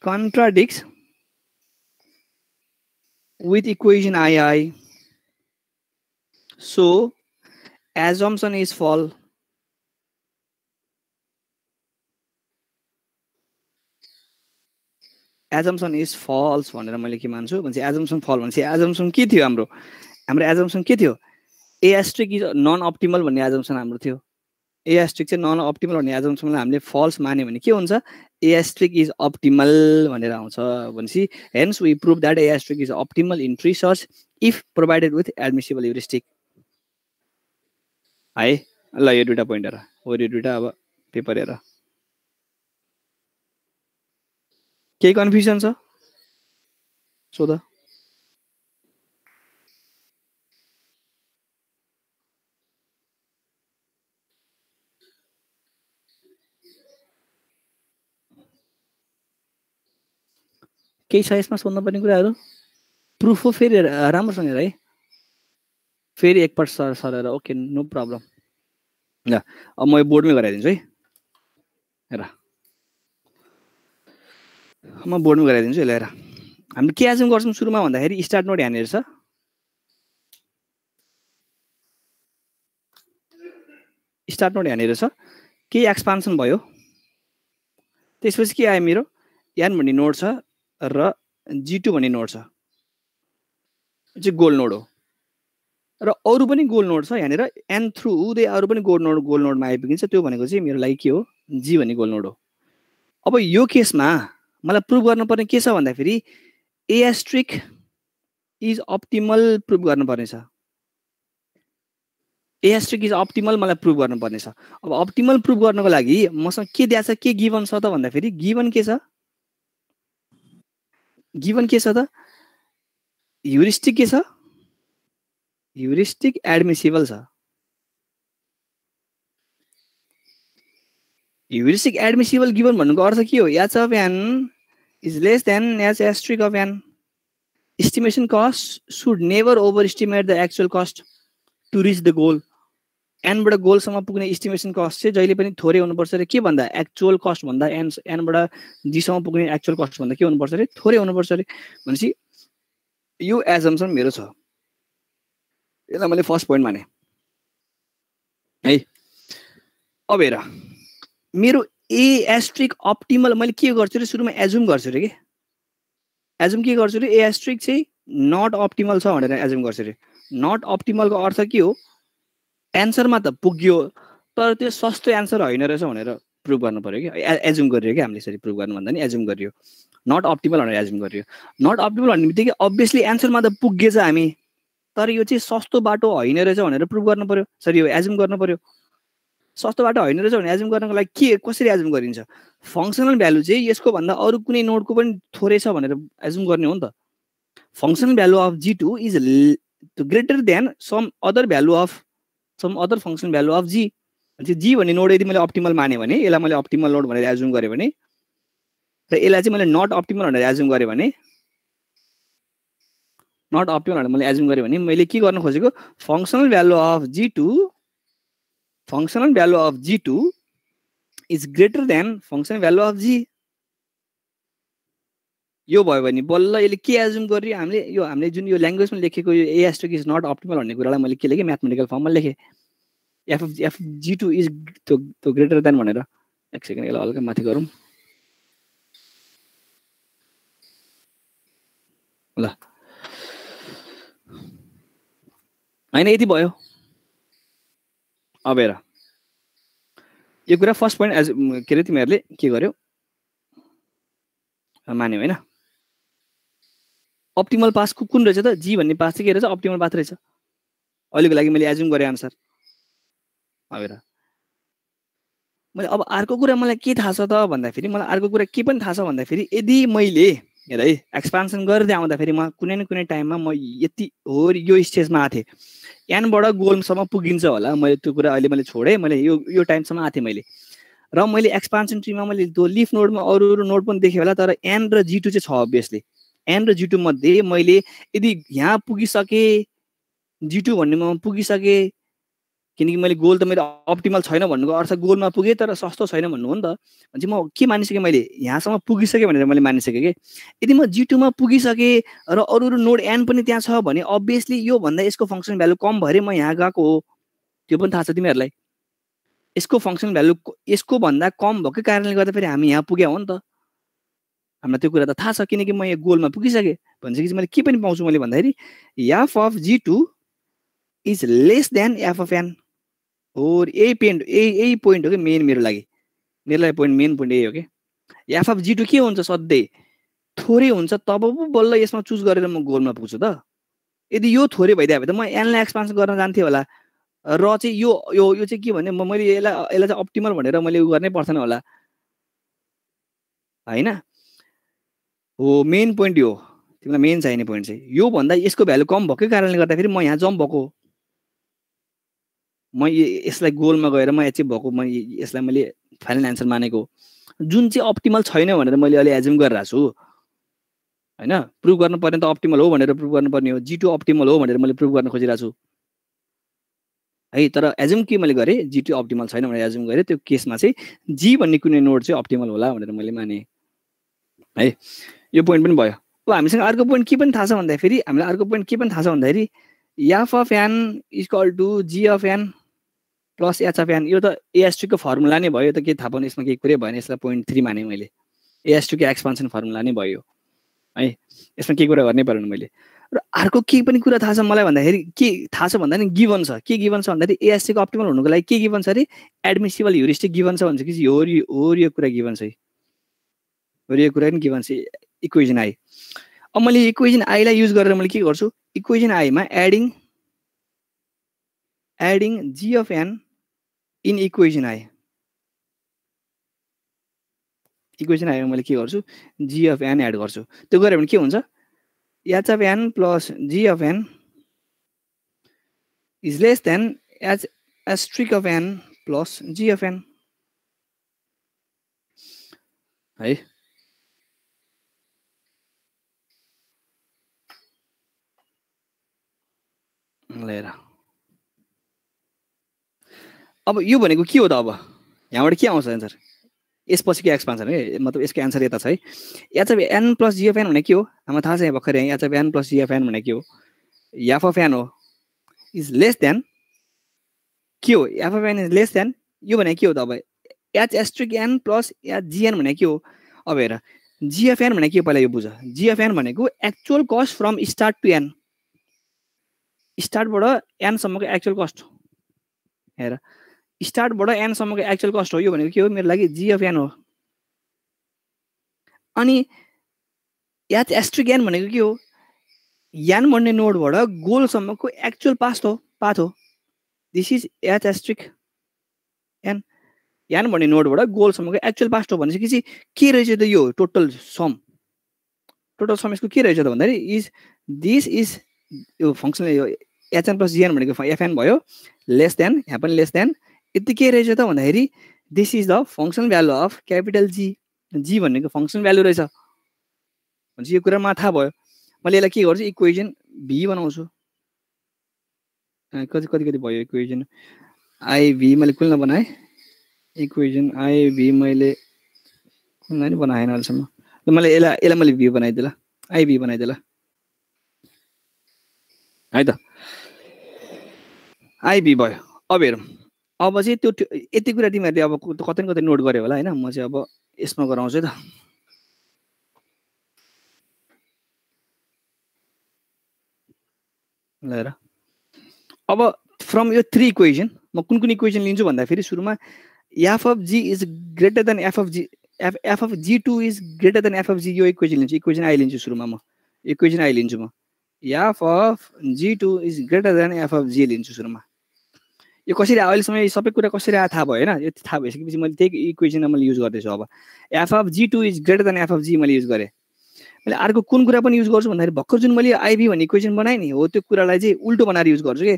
[SPEAKER 1] contradicts with equation II. So assumption is false. Assumption is false भनेर मैले के मान्छु भने चाहिँ assumption false भनेपछि assumption के थियो, हाम्रो assumption के थियो, A asterisk is non optimal भन्ने assumption हाम्रो थियो। A asterisk चाहिँ non optimal भन्ने assumptionलाई हामीले false मान्यो भने के हुन्छ, A asterisk is optimal भनेर आउँछ भनेपछि hence we prove that A asterisk is optimal in tree search if provided with admissible heuristic है। ल यो दुईटा पोइन्ट हेर, हो यो दुईटा अब पेपर हेर, केही कन्फ्युजन छ सोध। केही छ यसमा सोध्न पर्ने कुराहरू? प्रुफ हो फेरि राम्रोसँग हेर है, फेरि एकपल्ट सरेर। Okay, no problem. ल अब म बोर्डमै गराइदिन्छु है। हेर म बोर्डमै गराइदिन्छु। यसलाई हेर, हामीले के एज्युम गर्छौँ सुरुमा भन्दाखेरि स्टार्ट नोड यहाँनिर छ, स्टार्ट नोड यहाँनिर छ, केही एक्सपान्सन भयो, त्यसपछि के आयो मेरो एन भन्ने नोड छ र G2 भन्ने नोड छ, यो चाहिँ गोल नोड हो। र अरू पनि गोल नोड छ यहाँनिर, एन थ्रु उदय अरू पनि गोल नोडमा आइपुगिन्छ। त्यो भनेको चाहिँ मेरो लागि के हो, जी भन्ने गोल नोड हो। अब यो केसमा मलाई प्रुभ गर्नुपर्ने के छ भन्दाखेरि एस्ट्रिक इज अप्टिमल प्रुभ गर्नुपर्ने छ। एस्ट्रिक इज अप्टिमल मलाई प्रुभ गर्नुपर्ने छ। अब अप्टिमल प्रुभ गर्नको लागि मसँग के दिएको छ, के गिभन छ त भन्दाखेरि गिभन के छ, गिभन के छ त, ह्युरिस्टिक के छ, ह्युरिस्टिक एडमिसिबल छ। ह्युरिस्टिक एडमिसिबल गिभन भन्नुको अर्थ के हो, h of n is less than h asterisk of n. Estimation cost should never over estimate the actual cost to reach the goal. एनबाट गोलसम्म पुग्ने एस्टिमेसन कस्ट चाहिँ जहिले पनि थोरै हुनुपर्छ अरे। के भन्दा एक्चुअल कस्ट भन्दा एनबाट जीसम्म पुग्ने एक्चुअल कस्ट भन्दा के हुनुपर्छ अरे, थोरै हुनुपर्छ अरे। भनेपछि यो एजम्सन मेरो छ, यसलाई मैले फर्स्ट पोइन्ट माने है। अब हेर मेरो ए एस्ट्रिक अप्टिमल मैले के गर्छु अरे, सुरुमा एजुम गर्छु अरे। के एजुम के गर्छु अरे, ए एस्ट्रिक चाहिँ नट अप्टिमल छ भनेर एजुम गर्छु अरे। नट अप्टिमलको अर्थ के हो, एन्सरमा त पुग्यो तर त्यो सस्तो एन्सर होइन रहेछ भनेर प्रुभ गर्नु पर्यो कि एजुम गरियो कि हामीले। यसरी प्रुभ गर्नु भन्दा नि एजुम गरियो, नट अप्टिमल भनेर एजुम गरियो। नट अप्टिमल भन्ने बित्तिकै अभियसली एन्सरमा त पुगेछ हामी, तर यो चाहिँ सस्तो बाटो होइन रहेछ भनेर प्रुभ गर्नु पर्यो, सरी यो एजुम गर्नु पर्यो। सस्तो बाटो होइन रहेछ भने एजुम गर्नको लागि के कसरी एजुम गरिन्छ, फङ्सनल भ्यालु चाहिँ यसको भन्दा अरू कुनै नोडको पनि थोरै छ भनेर एजुम गर्ने हो नि त। Functional value of G2 is greater than some other value of some other functional value of g. G भन्ने नोड यदि मैले अप्टिमल माने भने, यसलाई मैले अप्टिमल नोड भनेर एजुम गरेँ भने, र यसलाई चाहिँ मैले नट अप्टिमल भनेर एजुम गरेँ भने, नट अप्टिमल भनेर मैले एजुम गरेँ भने मैले के गर्न खोजेको, functional value of G2 is greater than functional value of g. यो भयो भने बल्ल यसले के एजुम गरियो, हामीले जुन यो ल्याङ्ग्वेजमा लेखेको यो ए एस्ट्रिक इज नट अप्टिमल भन्ने कुरालाई मैले के लेखेँ, म्याथमेटिकल फर्ममा लेखेँ, एफ G2 इज त्यो ग्रेटर देन भनेर। एक सेकेन्ड यसलाई हल्का माथि गरौँ ल, होइन यति भयो। अब हेर यो कुरा फर्स्ट पोइन्ट एज के अरे तिमीहरूले के गर्यो मान्यो होइन। अप्टिमल पास कुन रहेछ त, जी भन्ने पास चाहिँ के रहेछ, अप्टिमल पाथ रहेछ। अहिलेको लागि मैले एजुम गरेँ आन्सर। अब हेर मैले अब अर्को कुरा मलाई के थाहा छ त भन्दाखेरि, मलाई अर्को कुरा के पनि थाहा छ भन्दाखेरि, यदि मैले हेर है एक्सपान्सन गर्दै आउँदाखेरि म कुनै न कुनै टाइममा म यति हो यो स्टेजमा आएको थिएँ, एनबाट गोलसम्म पुगिन्छ होला, मैले त्यो कुरा अहिले मैले छोडेँ, मैले यो टाइमसम्म आएको थिएँ मैले। र मैले एक्सपान्सन ट्रीमा मैले त्यो लिफ नोडमा अरू नोड पनि देखेँ होला, तर एन र G2 चाहिँ छ अभियसली। एन र G2 मध्ये मैले यदि यहाँ पुगिसकेँ, G2 भन्नेमा पुगिसकेँ, किनकि मैले गोल त मेरो अप्टिमल छैन भन्नुको अर्थ गोलमा पुगेँ तर सस्तो छैन भन्नु हो नि त। भनेपछि म के मानिसकेँ, मैले यहाँसम्म पुगिसकेँ भनेर मैले मानिसकेँ कि यदि म G2 मा पुगिसकेँ र अरू नोड एन पनि त्यहाँ छ भने अभियसली यो भन्दा यसको फङ्सन भ्यालु कम भएर म यहाँ गएको हो, त्यो पनि थाहा छ तिमीहरूलाई। यसको फङ्सन भ्यालु यसको भन्दा कम भएको कारणले गर्दा फेरि हामी यहाँ पुग्यौँ हो नि त, हामीलाई त्यो कुरा त थाहा छ, किनकि म यहाँ गोलमा पुगिसकेँ। भनेपछि चाहिँ मैले के पनि पाउँछु मैले भन्दाखेरि f of G2 is less than f of n. और यही पोइन्ट हो कि मेन मेरो लागि मेन पोइन्ट यही हो कि एफ अफ G2 के हुन्छ, सधैँ थोरै हुन्छ, तब पो बल्ल यसमा चुज गरेर म गोलमा पुग्छु त। यदि यो थोरै भइदियो भने त म एनलाई एक्सपान्सन गर्न जान्थेँ होला, र चाहिँ यो चाहिँ के भने मैले यसलाई चाहिँ अप्टिमल भनेर मैले उ गर्नै पर्दैन होला होइन। हो मेन पोइन्ट यो, तिमीलाई मेन चाहिने पोइन्ट चाहिँ यो भन्दा यसको भ्यालु कम भएकै कारणले गर्दाखेरि म यहाँ जम्प भएको, म यसलाई गोलमा गएर म एचिभ भएको, म यसलाई मैले फाइनल एन्सर मानेको, जुन चाहिँ अप्टिमल छैन भनेर मैले अहिले एजुम गरिरहेको छु। हैन प्रुभ गर्न पर्ने त अप्टिमल हो भनेर प्रुभ गर्न पर्ने हो G2 अप्टिमल हो भनेर मैले प्रुभ गर्न खोजिरहेको छु है तर एजुम के मैले गरे G2 अप्टिमल छैन भनेर एजुम गरे त्यो केसमा चाहिँ G भन्ने कुनै नोड चाहिँ अप्टिमल होला भनेर मैले माने है यो पोइन्ट पनि भयो अब हामीसँग अर्को पोइन्ट के पनि थाहा छ भन्दा फेरि हामीलाई अर्को पोइन्ट के पनि थाहा छ भन्दाखेरि f of n = g of n plus h of n यो त a** को फर्मुला नै भयो त के थाहा पाउने यसमा केही कुरै भएन यसलाई पोइन्ट 3 माने मैले a** को एक्सपान्सन फर्मुला नै भयो है यसमा के कुरा गर्नै परेन मैले र अर्को के पनि कुरा थाहा छ मलाई भन्दाखेरि के थाहा छ भन्दा नि गिभन छ के गिभन छ भन्दाखेरि a** को अप्टिमल हुनुको लागि के गिभन छ अरे एडमिसिबल ह्युरिस्टिक गिभन छ भन्छ कि हो यो कुरा गिभन छ हो यो कुरा नि गिभन छ इक्वेसन आई अब मैले इक्वेसन आई लाई युज गरेर मैले के गर्छु इक्वेसन आई मा adding g of n in equation I equation I मा मैले के गर्छु g of n एड गर्छु त्यो गरे भने के हुन्छ h of n plus g of n is less than h* of n plus g of n है लिएर अब यो भनेको के हो त अब यहाँबाट के आउँछ आन्सर यसपछिको एक्सपान्सन है मतलब यसको आन्सर यता छ है h of n plus g of n भने के हो हामीलाई थाहा छ यहाँ भर्खरै h of n plus g of n भने के हो f of n हो इज लेस देन के हो f of n is less then यो भने के हो त अब h* n plus gn भने के हो अब हेर g of n भने के हो पहिला यो बुझ g of n भनेको actual cost from start to n स्टार्टबाट n सम्मको एक्चुअल कस्ट हेर स्टार्टबाट n सम्मको एक्चुअल कस्ट हो यो भनेको के हो मेरो लागि g of n हो अनि h* n भनेको के हो n भन्ने नोडबाट गोल सम्मको एक्चुअल पाथ हो this is h* n n भन्ने नोडबाट गोल सम्मको एक्चुअल पाथ हो भनेपछि चाहिँ के रहेछ त यो टोटल सम यसको के रहेछ त भन्दाखेरि इज दिस इज यो फंक्सन यो hn plus gn भनेको fn भयो लेस देन यहाँ पनि लेस देन यति के रहेछ त भन्दाखेरि this is the function value of capital g भनेको फंक्सन भ्यालु रहेछ भनेपछि यो कुरा मलाई थाहा भयो मैले यसलाई के गर्छु इक्वेसन v बनाउँछु कति भयो इक्वेसन iv मैले कुन बनाए इक्वेसन iv मैले कुन नि बनाएन अहिलेसम्म मैले यसलाई मैले v बनाइदिएँ ल iv बनाइदिएँ ल है त iv भयो अब हेरौँ अब चाहिँ त्यो यति कुरा तिमीहरूले अब कतै नोट गर्यो होला हैन म चाहिँ अब यसमा गराउँछु है त ल हेर अब फ्रम यो 3 इक्वेसन म कुन इक्वेसन लिन्छु भन्दा फेरि सुरुमा f of g is greater than f of g2 is greater than f of g यो इक्वेसन लिन्छु इक्वेसन आई लिन्छु सुरुमा म इक्वेसन आई लिन्छु म f of g2 is greater than f of g लिन्छु सुरुमा यो कसरी अहिलेसम्म सबै कुरा कसरी आयो थाहा भयो हैन यो थाहा भइसकेपछि मैले त्यही इक्वेसन मैले युज गर्दैछु अब f of g2 is greater than f of g मैले युज गरे मैले अर्को कुन कुरा पनि युज गर्छु भन्दाखेरि भर्खर जुन मैले iv भन्ने इक्वेसन बनाए नि हो त्यो कुरालाई चाहिँ उल्टो बनाएर युज गर्छु के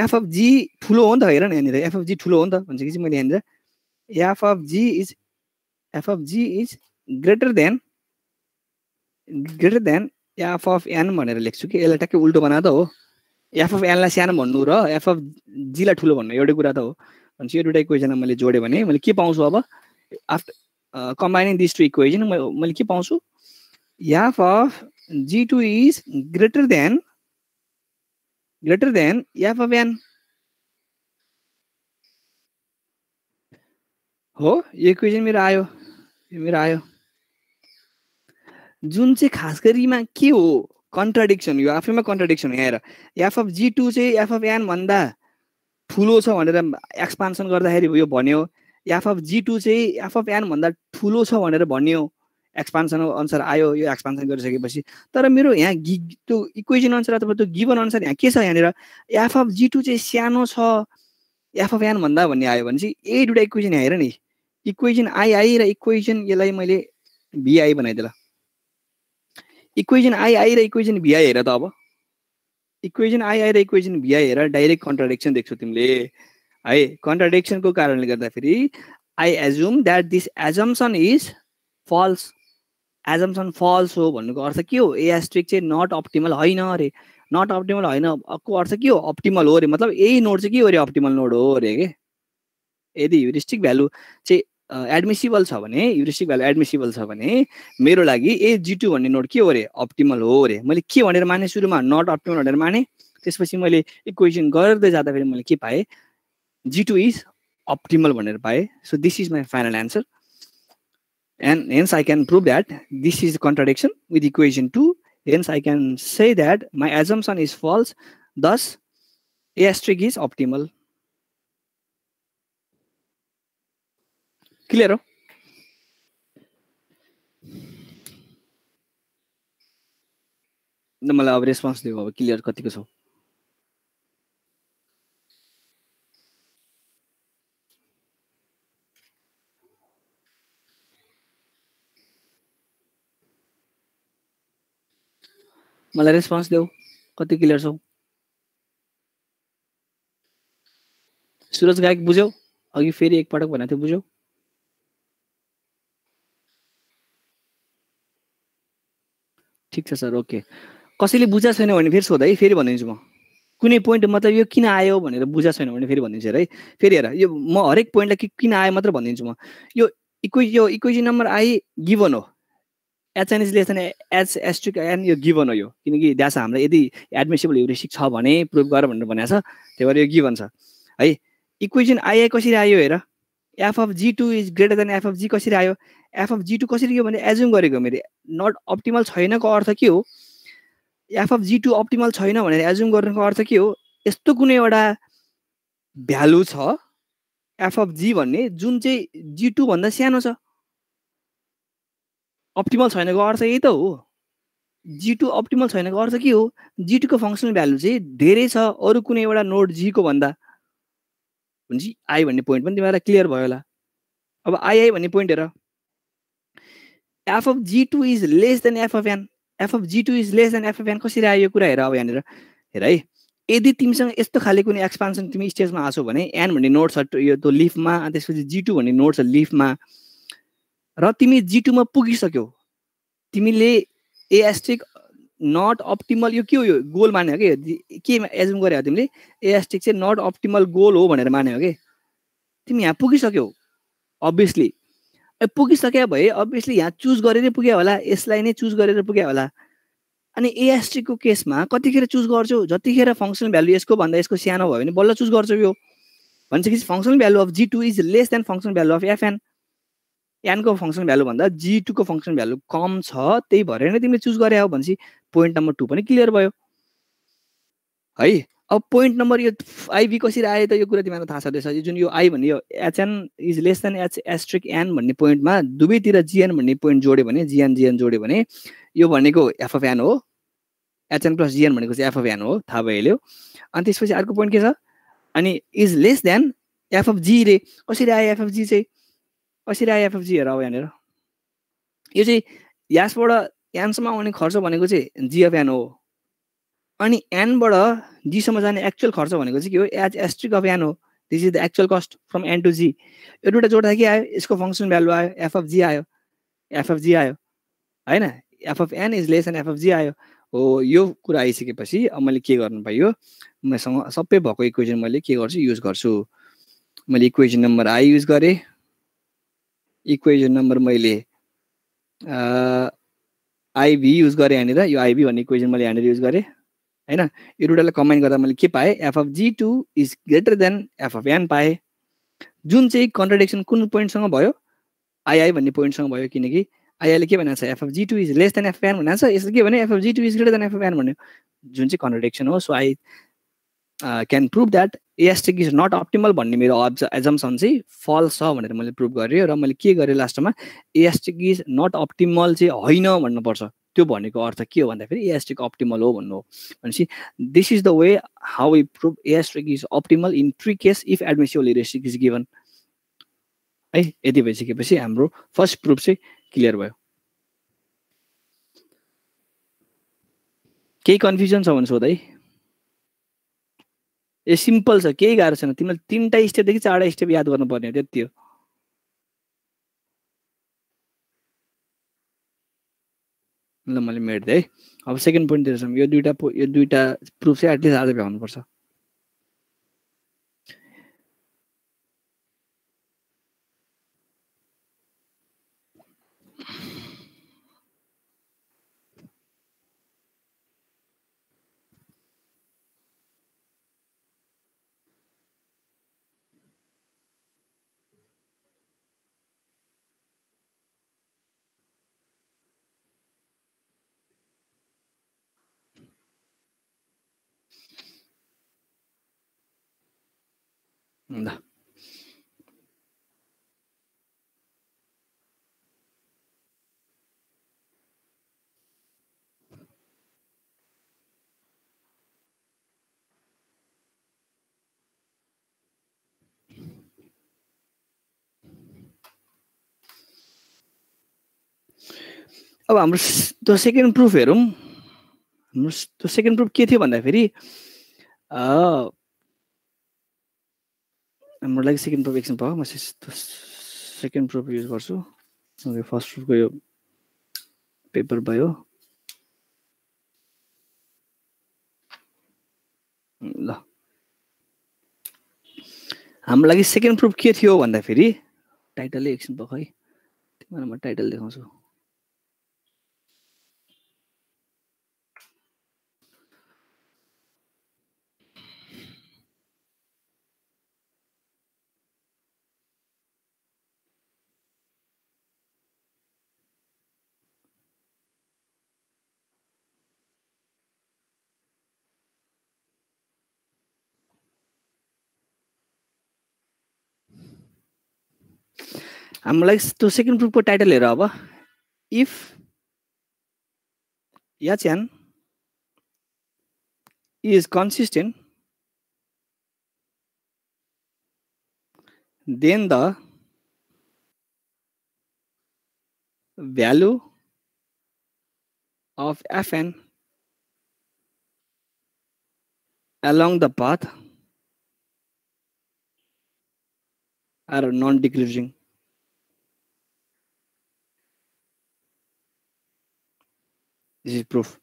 [SPEAKER 1] f of g ठुलो हो नि त हेर न यहाँनिर f of g ठुलो हो नि त भन्छ कि चाहिँ मैले यहाँनिर f of g is greater than f of n भनेर लेख्छु कि यसलाई टक्कै उल्टो बनाए त हो f of n लाई सानो भन्नु र f of g लाई ठुलो भन्नु एउटै कुरा त हो भनेपछि यो दुईटा इक्वेसन मैले जोडे भने मैले के पाउँछु अब आफ्टर कम्बाइनिङ दिस टु इक्वेसन मैले के पाउँछु f of g2 is greater than f of n हो यो इक्वेसन मेरो आयो जुन चाहिँ खास गरिमा के हो कन्ट्राडिक्सन यो आफैमा कन्ट्राडिक्सन हो हेर f of g2 चाहिँ f of n भन्दा ठुलो छ भनेर एक्सपान्सन गर्दाखेरि यो भन्यो f of g2 चाहिँ f of n भन्दा ठुलो छ भनेर भन्यो एक्सपान्सन अनुसार आयो यो एक्सपान्सन गरिसकेपछि तर मेरो यहाँ त्यो इक्वेसन अनुसार अथवा त्यो गिभन अनुसार यहाँ के छ यहाँनिर f of g2 चाहिँ सानो छ f of n भन्दा भन्ने आयो भने चाहिँ यही दुईटा इक्वेसन यहाँ हेर नि इक्वेसन आई र इक्वेसन यसलाई मैले vi बनाइदिएँ ल इक्वेसन आई र इक्वेसन vi हेर त अब इक्वेसन आई र इक्वेसन vi हेर डाइरेक्ट कन्ट्राडिक्सन देख्छौ तिमीले है कन्ट्राडिक्सनको कारणले गर्दा फेरि I assume that this assumption is false assumption false हो भन्नुको अर्थ के हो ए एस्ट्रिक चाहिँ नट अप्टिमल होइन अरे नट अप्टिमल होइन को अर्थ के हो अप्टिमल हो अरे मतलब यही नोड चाहिँ के हो अरे अप्टिमल नोड हो अरे के यदि ह्युरिस्टिक भ्यालु चाहिँ एडमिसिबल छ भने ह्युरिस्टिक भ्यालु एडमिसिबल छ भने मेरो लागि ए G2 भन्ने नोड के हो अरे अप्टिमल हो अरे मैले के भनेर माने सुरुमा नट अप्टिमल भनेर माने त्यसपछि मैले इक्वेसन गर्दै जाँदा फेरि मैले के पाएँ G2 इज अप्टिमल भनेर पाएँ so this is my final answer and hence I can prove that this is a contradiction with equation 2 hence I can say that my assumption is false thus A asterisk is optimal clear हो न मलाई अब response दियो अब clear कतिको छ मलाई response देऊ कति क्लियर छौ सुरज गायक बुझ्यौ अघि फेरि एक पटक भनेको थियो बुझ्यौ ठीक छ सर ओके कसैले बुझा छैन भने फेरि सोध है फेरि भनिदिन्छु म कुनै पोइन्ट मतलब यो किन आयो भनेर बुझा छैन भने फेरि भनिदिन्छु है फेरि हेर यो म हरेक पोइन्टलाई किन आयो मात्र भनिदिन्छु म यो इक्वेसन नम्बर आई गिभन हो HN is less than h asterisk n यो गिभन हो यो किनकि ड्यास हाम्रो यदि एडमिसिबल ह्युरिस्टिक छ भने प्रुभ गर भनेर भनेको छ त्यही भएर यो गिभन छ है इक्वेसन आई कसरी आयो हेर f of G2 is greater than f of g कसरी आयो एफ अफ G2 कसरी यो भने एज्युम गरेको मैले नट अप्टिमल छैनको अर्थ के हो एफ अफ G2 अप्टिमल छैन भनेर एज्युम गर्नुको अर्थ के हो यस्तो कुनै एउटा भ्यालु छ एफ अफ जी भन्ने जुन चाहिँ G2 भन्दा सानो छ अप्टिमल छैनको अर्थ यही त हो G2 अप्टिमल छैनको अर्थ के हो G2 को फङ्सनल भ्यालु चाहिँ धेरै छ अरु कुनै एउटा नोड G को भन्दा हुन्छ आई भन्ने पोइन्ट पनि तिमीलाई क्लियर भयो होला अब आई भन्ने पोइन्ट हेर f of G2 is less than f of n f of G2 is less than f of n कसरी आयो यो कुरा हेर अब यहाँनिर हेर है यदि तिमीसँग यस्तो खाले कुनै एक्सपान्सन तिमी स्टेजमा आछौ भने एन भन्ने नोड छ यो त लिफमा अनि त्यसपछि G2 भन्ने नोड छ लिफमा र तिमी G2 मा पुगिसक्यौ तिमीले ए एस्ट्रिक नट अप्टिमल यो के हो यो गोल माने हो के एज्युम गरे हो तिमीले ए एस्ट्रिक चाहिँ नट अप्टिमल गोल हो भनेर माने हो के तिमी यहाँ पुगिसक्यौ अभियसली पुगिसके भए अभियसली यहाँ चुज गरेरै पुग्यो होला यसलाई नै चुज गरेर पुग्यो होला अनि ए एस्ट्रिक को केसमा कतिखेर चुज गर्छौ जतिखेर फङ्सनल भ्यालु यसको भन्दा यसको सानो भयो भने बल्ल चुज गर्छौ यो भन्छ कि functional value of G2 is less than functional value of FN n को फङ्सनल भ्यालु भन्दा G2 को फङ्सनल भ्यालु कम छ त्यही भएर नै तिमीले चुज गरे हो भनेपछि पोइन्ट नम्बर 2 पनि क्लियर भयो है अब पोइन्ट नम्बर यो आइभी कसरी आयो त यो कुरा तिमीलाई थाहा छदैछ यो जुन यो आई भन्ने यो HN is less than h asterisk n भन्ने पोइन्टमा दुवैतिर GN भन्ने पोइन्ट जोड्यो भने GN जोड्यो भने यो भनेको एफ अफ एन हो HN प्लस GN भनेको चाहिँ एफ अफ एन हो थाहा भइहाल्यो अनि त्यसपछि अर्को पोइन्ट के छ अनि is less than f of g रे कसरी आयो एफ अफ जी चाहिँ कसरी आयो एफ अफ जी हेर अब यहाँनिर यो चाहिँ यसबाट एनसम्म आउने खर्च भनेको चाहिँ जी अफ एन हो अनि एनबाट जीसम्म जाने एक्चुअल खर्च भनेको चाहिँ के हो एच एस्ट्रिक अफ एन हो this is the actual cost from n to g यो दुईटा जोड्दा के आयो यसको फङ्सनल भ्यालु आयो एफ अफ जी आयो हैन f of n is less than f of g आयो हो यो कुरा आइसकेपछि अब मैले के गर्नु पाइयो मसँग सबै भएको इक्वेसन मैले के गर्छु युज गर्छु मैले इक्वेसन नम्बर आई युज गरेँ इक्वेसन नम्बर मैले आइभी युज गरेँ यहाँनिर यो आइभी भन्ने इक्वेसन मैले यहाँनिर युज गरेँ हैन यो दुईटालाई कम्बाइन गर्दा मैले के पाएँ f of G2 is greater than f of n पाएँ जुन चाहिँ कन्ट्राडिक्सन कुन पोइन्टसँग भयो आई भन्ने पोइन्टसँग भयो किनकि आईले के भनेको छ f of G2 is less than f n भनेको छ यसले के भने f of G2 is greater than f of n भन्ने जुन चाहिँ कन्ट्राडिक्सन हो so I can prove that A asterisk is not optimal भन्ने मेरो एजम्सन चाहिँ फल्स छ भनेर मैले प्रुभ गरेँ र मैले के गरेँ लास्टमा ए एस्ट्रिक इज नट अप्टिमल चाहिँ होइन भन्नुपर्छ त्यो भनेको अर्थ के हो भन्दाखेरि ए एस्ट्रिक अप्टिमल हो भन्नु हो भनेपछि this is the way how we prove A asterisk is optimal in 3 case if admissible heuristic is given है यति भइसकेपछि हाम्रो फर्स्ट प्रुफ चाहिँ क्लियर भयो केही कन्फ्युजन छ भने सोध है ए सिम्पल छ केही गाह्रो छैन तिमीले 3टा स्टेपदेखि 4टा स्टेप याद गर्नुपर्ने हो त्यति हो ल मैले मेट्दै है। अब सेकेन्ड पोइन्टतिर छौँ। यो दुईटा प्रुफ चाहिँ एटलिस्ट आज भ्याउनुपर्छ। ल अब हाम्रो त्यो सेकेन्ड प्रुफ हेरौँ। हाम्रो त्यो सेकेन्ड प्रुफ के थियो भन्दाखेरि हाम्रो लागि सेकेन्ड प्रुफ एकछिन भयो। म सेकेन्ड प्रुफ युज गर्छु। फर्स्ट प्रुफको यो पेपर भयो। ल हाम्रो लागि सेकेन्ड प्रुफ के थियो भन्दाखेरि टाइटलै एकछिन भयो है। तिमीलाई म टाइटल देखाउँछु। हामीलाई त्यो सेकेन्ड प्रुफको टाइटल हेर। अब if Hn is consistent, then the value of Fn along the path are non-decreasing. This is proof.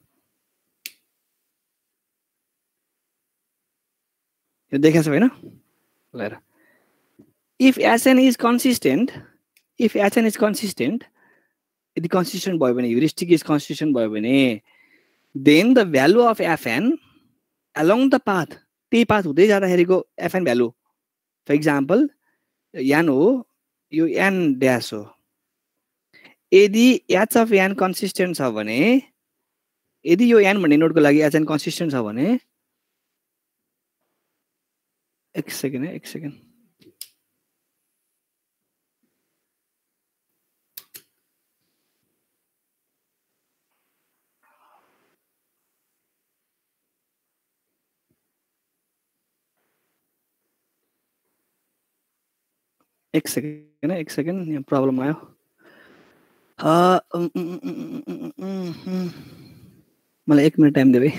[SPEAKER 1] यो देखेछ हैन? ल if Hn is consistent, यदि consistent भयो भने, heuristic is consistent भयो भने, then the value of Fn along the path, त्यही path हुँदै जाँदाखेरिको Fn value, for example n हो, यो n dash हो। यदि h of n consistent छ भने, यदि यो n भन्ने नोडको लागि Hn consistent छ भने, एक सेकेन्ड यहाँ प्रब्लम आयो। मलाई 1 मिनट टाइम दे भाइ।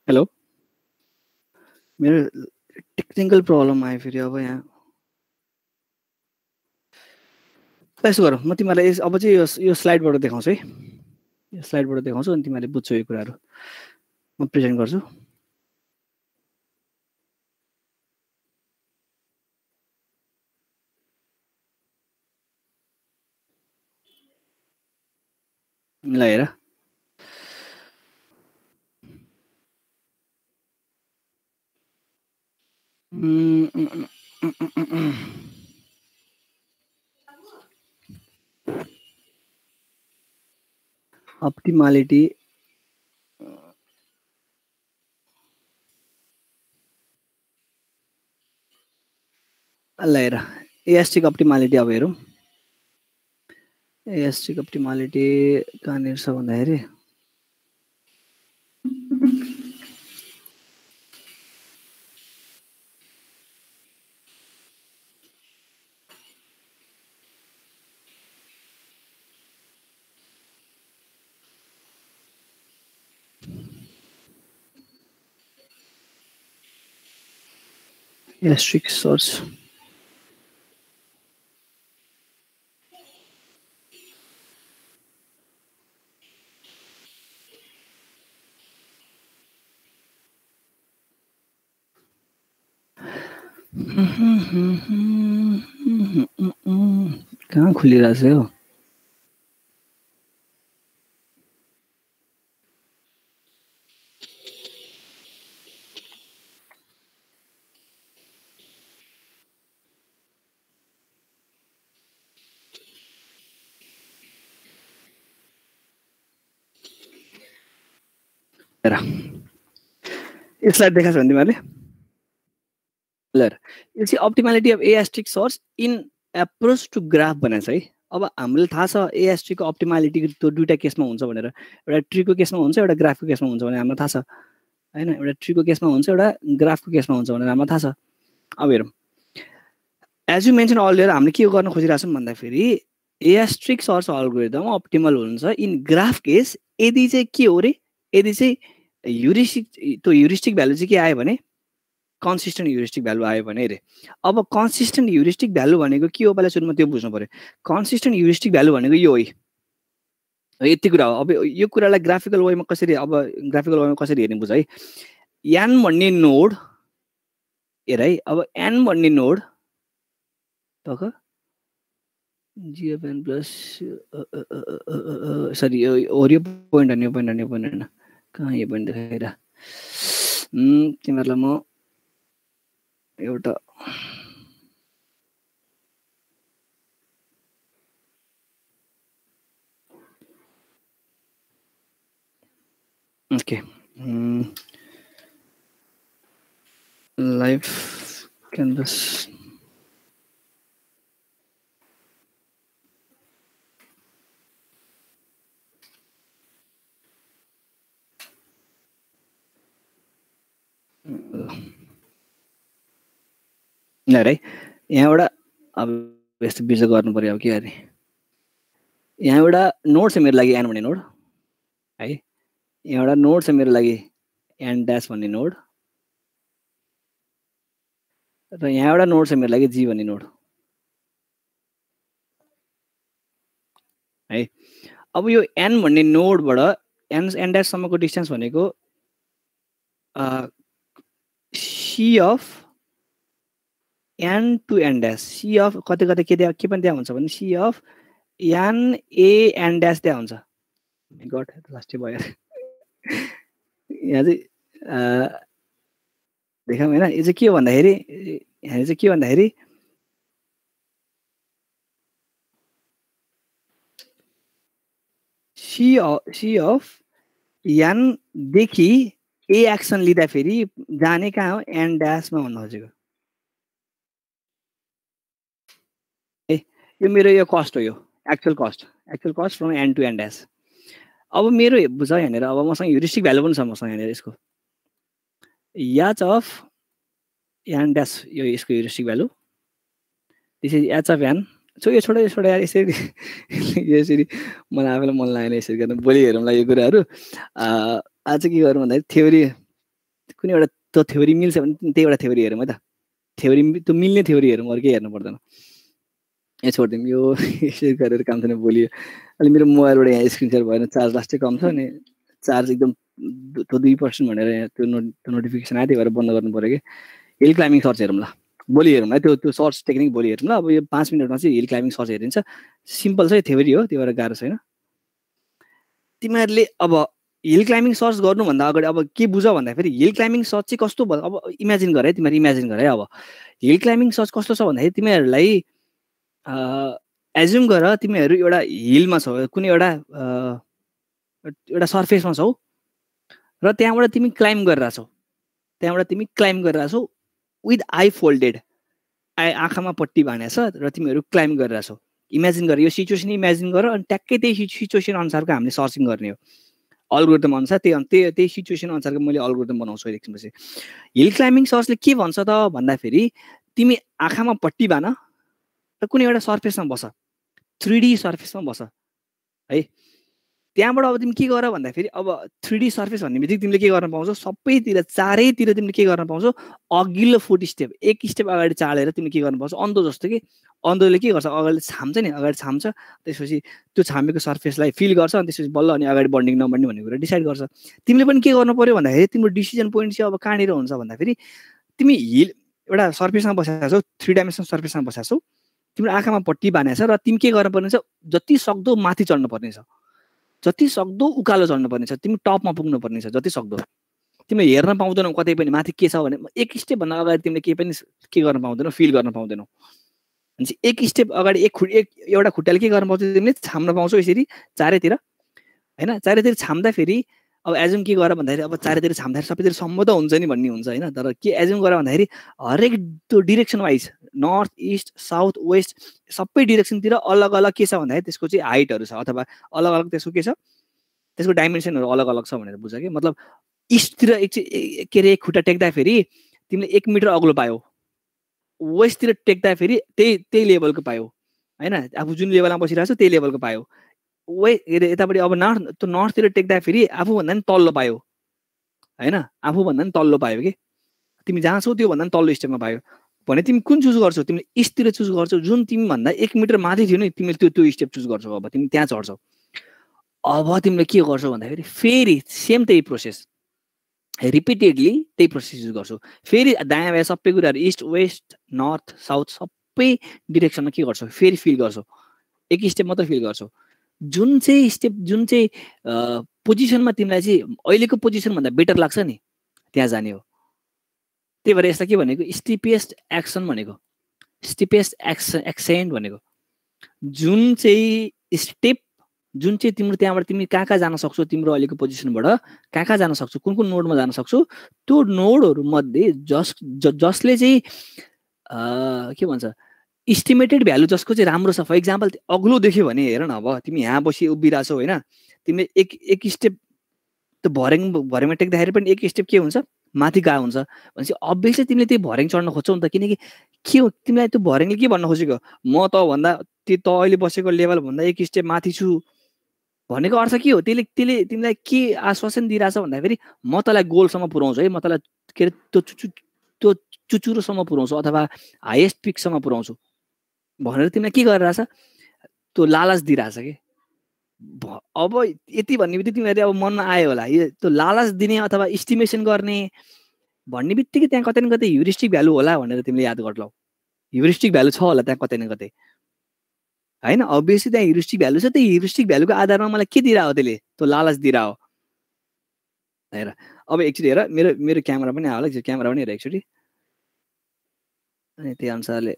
[SPEAKER 1] हेलो मेरो टेक्निकल प्रब्लम आयो फेरि अब यहाँ यसो गरौँ म तिमीलाई अब चाहिँ यो स्लाइडबाट देखाउँछु है यो स्लाइडबाट देखाउँछु अनि तिमीले बुझ्छौ यो कुराहरू म प्रेजेन्ट गर्छु ल हेर optimality ल हेर एएसटिक अप्टिमालिटी अब हेरौँ एएसटिक अप्टिमालिटी कहाँनिर छ भन्दाखेरि एएसटिक सर्च कहाँ खुलिरहेछ हो हेर यो स्लाइड देखाएको छ भने तिमीहरूले ल यो चाहिँ optimality of A asterisk search in approach to graph भनेको छ है अब हामीलाई थाहा छ एएसटीको अप्टिमालिटी त्यो दुईटा केसमा हुन्छ भनेर एउटा ट्रीको केसमा हुन्छ एउटा ग्राफको केसमा हुन्छ भनेर हामीलाई थाहा छ हैन एउटा ट्रीको केसमा हुन्छ एउटा ग्राफको केसमा हुन्छ भनेर हामीलाई थाहा छ अब हेरौँ एज यु मेन्सन अर्लियर हामीले के गर्न खोजिरहेछौँ भन्दाखेरि एएस्ट्रिक सर्च अल्गोरिदम अप्टिमल हुन्छ इन ग्राफ केस यदि चाहिँ के हो रे यदि चाहिँ ह्युरिस्टिक भ्यालु चाहिँ के आयो भने कन्सिस्टेन्ट ह्युरिस्टिक भ्यालु आयो भने रे अब कन्सिस्टेन्ट ह्युरिस्टिक भ्यालु भनेको के हो पहिला सुरुमा त्यो बुझ्नु पर्यो कन्सिस्टेन्ट ह्युरिस्टिक भ्यालु भनेको यो हो यति कुरा हो अब यो कुरालाई ग्राफिकल वेमा कसरी हेर्ने बुझ है n भन्ने नोड हेर है अब n भन्ने नोड तक gfn प्लस सरी यो पोइन्ट हैन कहाँ यो पोइन्ट देखाइरा तिमीहरुलाई म एउटा ओके लाइभ क्यानभस है यहाँबाट अब यस्तो बिर्स गर्नु पर्यो अब के गर्ने यहाँ एउटा नोड छ मेरो लागि n भन्ने नोड है यहाँ एउटा नोड छ मेरो लागि n ड्याश भन्ने नोड र यहाँ एउटा नोड छ मेरो लागि g भन्ने नोड है अब यो n भन्ने नोडबाट n ड्याश सम्मको डिस्टेन्स भनेको c of n to n dash c of कतै कतै के पनि त्यहाँ हुन्छ भने c of n a n dash त्यहाँ हुन्छ गट लास्टै भयो यहाँ चाहिँ देखाउँ हैन यो चाहिँ के भन्दाखेरि यहाँ चाहिँ के भन्दाखेरि c of n देखि a एक्सन लिँदा फेरि जाने कहाँ हो n dash मा भन्नु खोजेको यो मेरो यो कस्ट हो यो actual cost from n to n dash अब मेरो बुझ यहाँनिर अब मसँग ह्युरिस्टिक भ्यालु पनि छ मसँग यहाँनिर यसको h अफ n dash यो यसको heuristic value this is h of n so यो छोडो यार यसरी मलाई आफैलाई मन लागेन यसरी गर्न भोलि हेरौँला यो कुराहरू आज के गरौँ भन्दाखेरि कुनै एउटा त्यो थ्योरी मिल्छ भने त्यही एउटा थ्योरी हेरौँ है त थ्योरी त्यो मिल्ने थ्योरी हेरौँ अरू केही हेर्नु पर्दैन यहाँ छोडिदिउँ यो यसरी गरेर काम छैन भोलि अहिले मेरो मोबाइलबाट यहाँ स्क्रिन सेयर भएन चार्ज लास्टै कम छ अनि चार्ज एकदम त्यो 2% भनेर यहाँ त्यो नोटिफिकेसन आयो त्यही भएर बन्द गर्नु पऱ्यो कि हिल क्लाइम्बिङ सर्च हेरौँ ल भोलि हेरौँ है त्यो सर्च टेक्निक भोलि हेरौँ ल अब यो 5 मिनटमा चाहिँ हिल क्लाइम्बिङ सर्च हेरिन्छ सिम्पल छ थ्योरी हो त्यो भएर गाह्रो छैन तिमीहरूले अब हिल क्लाइम्बिङ सर्च गर्नुभन्दा अगाडि अब के बुझ भन्दाखेरि हिल क्लाइम्बिङ सर्च चाहिँ कस्तो अब इमेजिन गर है तिमीहरू इमेजिन गर है अब हिल क्लाइम्बिङ सर्च कस्तो छ भन्दाखेरि तिमीहरूलाई एज्युम गर तिमीहरू एउटा हिलमा छौ कुनै एउटा सर्फेसमा छौ र त्यहाँबाट तिमी क्लाइम्ब गरिरहेछौ विथ आई फोल्डेड आँखामा पट्टी बाँधेछ र तिमीहरू क्लाइम्ब गरिरहेछौ इमेजिन गर यो सिचुएसन इमेजिन गर अनि ट्याक्कै त्यही सिचुएसन अनुसारको हामीले सर्चिङ गर्ने हो अल्गोरिदम अनुसार त्यही सिचुएसन अनुसारको मैले अल्गोरिदम बनाउँछु एकछिनपछि हिल क्लाइम्बिङ सर्चले के भन्छ त भन्दाखेरि तिमी आँखामा पट्टी बाँध र कुनै एउटा सर्फेसमा बस 3D सर्फेसमा बस है त्यहाँबाट अब तिमी के गर भन्दाखेरि अब 3D सर्फेस भन्ने बित्तिकै तिमीले के गर्न पाउँछौ सबैतिर चारैतिर तिमीले के गर्न पाउँछौ अघिल्लो फुट स्टेप एक स्टेप अगाडि चालेर तिमीले के गर्न पाउँछौ अन्धो जस्तो कि अन्धोले के गर्छ अगाडि छाम्छ नि अगाडि छाम्छ त्यसपछि त्यो छामेको सर्फेसलाई फिल गर्छ अनि त्यसपछि बल्ल अनि अगाडि बन्डिङ नबन्ने भन्ने कुरा डिसाइड गर्छ तिमीले पनि के गर्नु पर्यो भन्दाखेरि तिम्रो डिसिजन पोइन्ट चाहिँ अब कहाँनिर हुन्छ भन्दाखेरि तिमी हिल एउटा सर्फेसमा बसेका छौ 3 डाइमेन्सन सर्फेसमा बसेका छौ तिम्रो आँखामा पट्टी बाँधेको छ र तिमी के गर्नुपर्ने छ जति सक्दो माथि चढ्नु पर्ने छ जति सक्दो उकालो चढ्नु पर्ने छ तिमी टपमा पुग्नु पर्ने छ जति सक्दो तिमीले हेर्न पाउँदैनौ कतै पनि माथि के छ भने एक स्टेप भन्दा अगाडि तिमीले के पनि के गर्न पाउँदैनौ फिल गर्न पाउँदैनौ अनि एक स्टेप अगाडि एउटा खुट्टाले के गर्न पाउँछौ तिमीले छाम्न पाउँछौ यसरी चारैतिर हैन चारैतिर छाम्दा फेरि अब एजुम के गर भन्दाखेरि अब चारैतिर छाम्दाखेरि सबैतिर सम्म त हुन्छ नि भन्ने हुन्छ हैन तर के एजुम गर भन्दाखेरि हरेक त्यो direction wise north east south west सबै डिरेक्सनतिर अलग अलग के छ भन्दाखेरि त्यसको चाहिँ हाइटहरु छ अथवा अलग अलग त्यसको के छ त्यसको डाइमेन्सनहरु अलग अलग छ भनेर बुझ के मतलब इस्टतिर के रे खुट्टा टेक्दा फेरि तिमीले 1 मिटर अग्लो पायौ वेस्टतिर टेक्दा फेरि त्यही लेभलको पायौ हैन आफू जुन लेभलमा बसिरहेको छ त्यही लेभलको पायौ यतापट्टि अब नर्थतिर टेक्दा फेरि आफूभन्दा नि तल्लो पायो हैन आफूभन्दा नि तल्लो पायो कि तिमी जहाँ छौ त्यो भन्दा नि तल्लो स्टेपमा पायो भने तिमी कुन चुज गर्छौ तिमीले इस्टतिर चुज गर्छौ जुन तिमी भन्दा 1 मिटर माथि थियो नि तिमीले त्यो स्टेप चुज गर्छौ अब तिमी त्यहाँ चढ्छौ अब तिमीले के गर्छौ भन्दाखेरि फेरि सेम त्यही प्रोसेस रिपिटेडली त्यही प्रोसेस युज गर्छौ फेरि दायाँ बायाँ सबै कुराहरु इस्ट वेस्ट नर्थ साउथ सबै डिरेक्सनमा के गर्छौ फेरि फिल गर्छौ एक स्टेप मात्र फिल गर्छौ जुन चाहिँ स्टेप जुन चाहिँ पोजिसनमा तिमीलाई चाहिँ अहिलेको पोजिसन भन्दा बेटर लाग्छ नि त्यहाँ जाने हो त्यही भएर यसलाई के भनेको स्टिपेस्ट एक्सन भनेको स्टिपेस्ट एक्सेन्ट भनेको जुन चाहिँ स्टेप जुन चाहिँ तिम्रो त्यहाँबाट तिमी कहाँ जान सक्छौ तिम्रो अहिलेको पोजिसनबाट कहाँ जान सक्छौ कुन कुन नोडमा जान सक्छौ त्यो नोडहरु मध्ये जसले चाहिँ के भन्छ इस्टिमेटेड भ्यालु जसको चाहिँ राम्रो छ फर एक्जाम्पल अग्लो देख्यो भने हेर न अब तिमी यहाँ बसी उभिरहेछौ हैन तिमीले एक स्टेप त्यो भरेङमा टेक्दाखेरि पनि एक स्टेप के हुन्छ माथि गएको हुन्छ भनेपछि अभियसली तिमीले त्यो भरेङ चढ्न खोज्छौ नि त किनकि के हो तिमीलाई त्यो भरेङले के भन्न खोजेको म त भन्दा त अहिले बसेको लेभल भन्दा एक स्टेप माथि छु भनेको अर्थ के हो त्यसले तिमीलाई के आश्वासन दिइराछ भन्दाखेरि म तँलाई गोलसम्म पुर्याउँछु है म तँलाई के रे त्यो चुचुरोसम्म पुर्याउँछु अथवा हाइएस्ट पिकसम्म पुर्याउँछु भनेर तिमीलाई के गरिरहेछ त्यो लालच दिइरहेछ के अब यति भन्ने बित्तिकै तिमीलाई अब मनमा आयो होला त्यो लालच दिने अथवा एस्टिमेसन गर्ने भन्ने बित्तिकै त्यहाँ कतै न कतै ह्युरिस्टिक भ्यालु होला भनेर तिमीले याद गर्लौ ह्युरिस्टिक भ्यालु छ होला त्यहाँ कतै न कतै हैन अभियसली त्यहाँ ह्युरिस्टिक भ्यालु छ त्यही ह्युरिस्टिक भ्यालुको आधारमा मलाई के दिइराहो त्यसले त्यो लालच दिइराहो हेर अब एकचोटि हेर मेरो क्यामेरा पनि आयो होला क्यामेरा पनि हेर एकचोटि अनि त्यही अनुसारले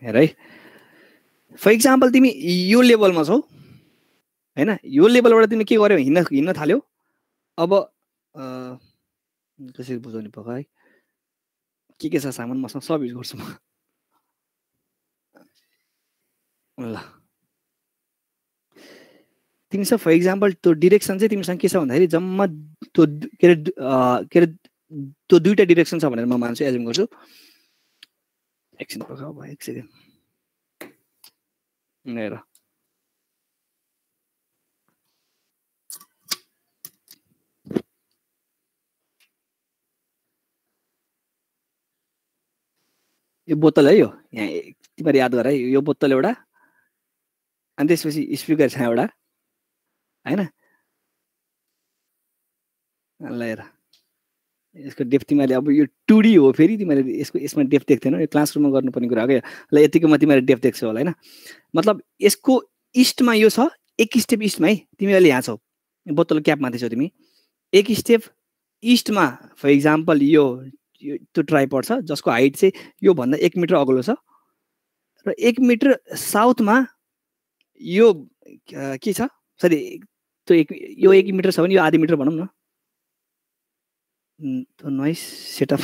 [SPEAKER 1] हेर है फर एक्जाम्पल तिमी यो लेभलमा छौ हैन यो लेभलबाट तिमी के गर्यौ हिँड्न थाल्यौ अब कसरी बुझाउने पक्का है के छ सामान मसँग सब युज गर्छु म ल तिमीसँग फर एक्जाम्पल त्यो डिरेक्सन चाहिँ तिमीसँग के छ भन्दाखेरि जम्मा त्यो के अरे त्यो दुईटा डिरेक्सन छ भनेर म मान्छु एज्युम गर्छु एकछिन पक्का भयो एक सेकेन्ड हेर यो बोतल है, यो यहाँ तिमीहरू याद गर है, यो बोतल एउटा, अनि त्यसपछि स्पिकर छ एउटा हैन। ल हेर यसको डेप्थ तिमीहरूले अब यो 2D हो, फेरि तिमीहरूले यसमा डेप्थ देख्दैनौ, यो क्लासरुममा गर्नुपर्ने कुरा हो क्या। ल यतिकोमा तिमीहरूले डेप्थ देख्छौ होला हैन। मतलब यसको इस्टमा यो छ, एक स्टेप इस्टमा है, तिमी अहिले यहाँ छौ, बोतल क्याप माथि छौ तिमी, एक स्टेप इस्टमा फर इक्जाम्पल यो त्यो ट्राइपड छ जसको हाइट चाहिँ यो भन्दा 1 मिटर अग्लो छ, र 1 मिटर साउथमा यो के छ, सरी त्यो यो 1 मिटर छ भने यो आधी मिटर भनौँ न, नोइज सेटअप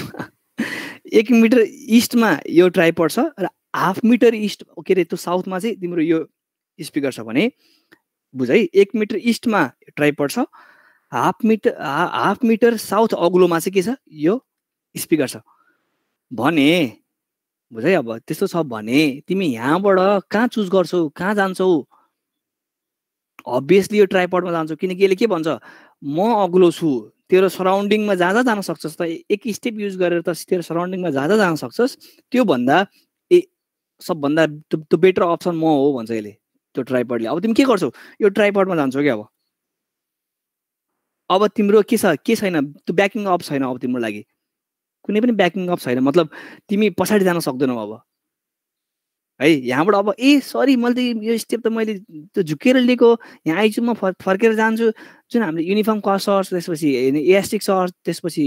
[SPEAKER 1] 1 मिटर इस्टमा यो ट्राइपड छ, र हाफ मिटर इस्ट के अरे त्यो साउथमा चाहिँ तिम्रो यो स्पिकर छ भने बुझ है, 1 मिटर इस्टमा ट्राइपड छ, हाफ मिटर साउथ अग्लोमा चाहिँ के छ, यो स्पिकर छ भने बुझ है। अब त्यस्तो छ भने तिमी यहाँबाट कहाँ चुज गर्छौ, कहाँ जान्छौ, अभियसली यो ट्राइपडमा जान्छौ, किनकि यसले के भन्छ, म अग्लो छु, तेरो सराउन्डिङमा जहाँ जान सक्छस् त, एक स्टेप युज गरेर त तेरो सराउन्डिङमा जहाँ जान सक्छस्, त्यो भन्दा सबभन्दा त्यो बेटर अप्सन म हो भन्छ यसले, त्यो ट्राइपडले। अब तिमी के गर्छौ, यो ट्राइपडमा जान्छौ क्या। अब तिम्रो के छ, के छैन, त्यो ब्याकिङ अप छैन, अब तिम्रो लागि कुनै पनि ब्याकिङ अप छैन, मतलब तिमी पछाडि जान सक्दैनौ अब है। यहाँबाट अब सरी मैले त यो स्टेप त मैले त्यो झुकेर लिएको, यहाँ आइछु म फर्केर जान्छु, जुन हामीले युनिफर्म कस्ट सर्च, त्यसपछि इलास्टिक सर्च, त्यसपछि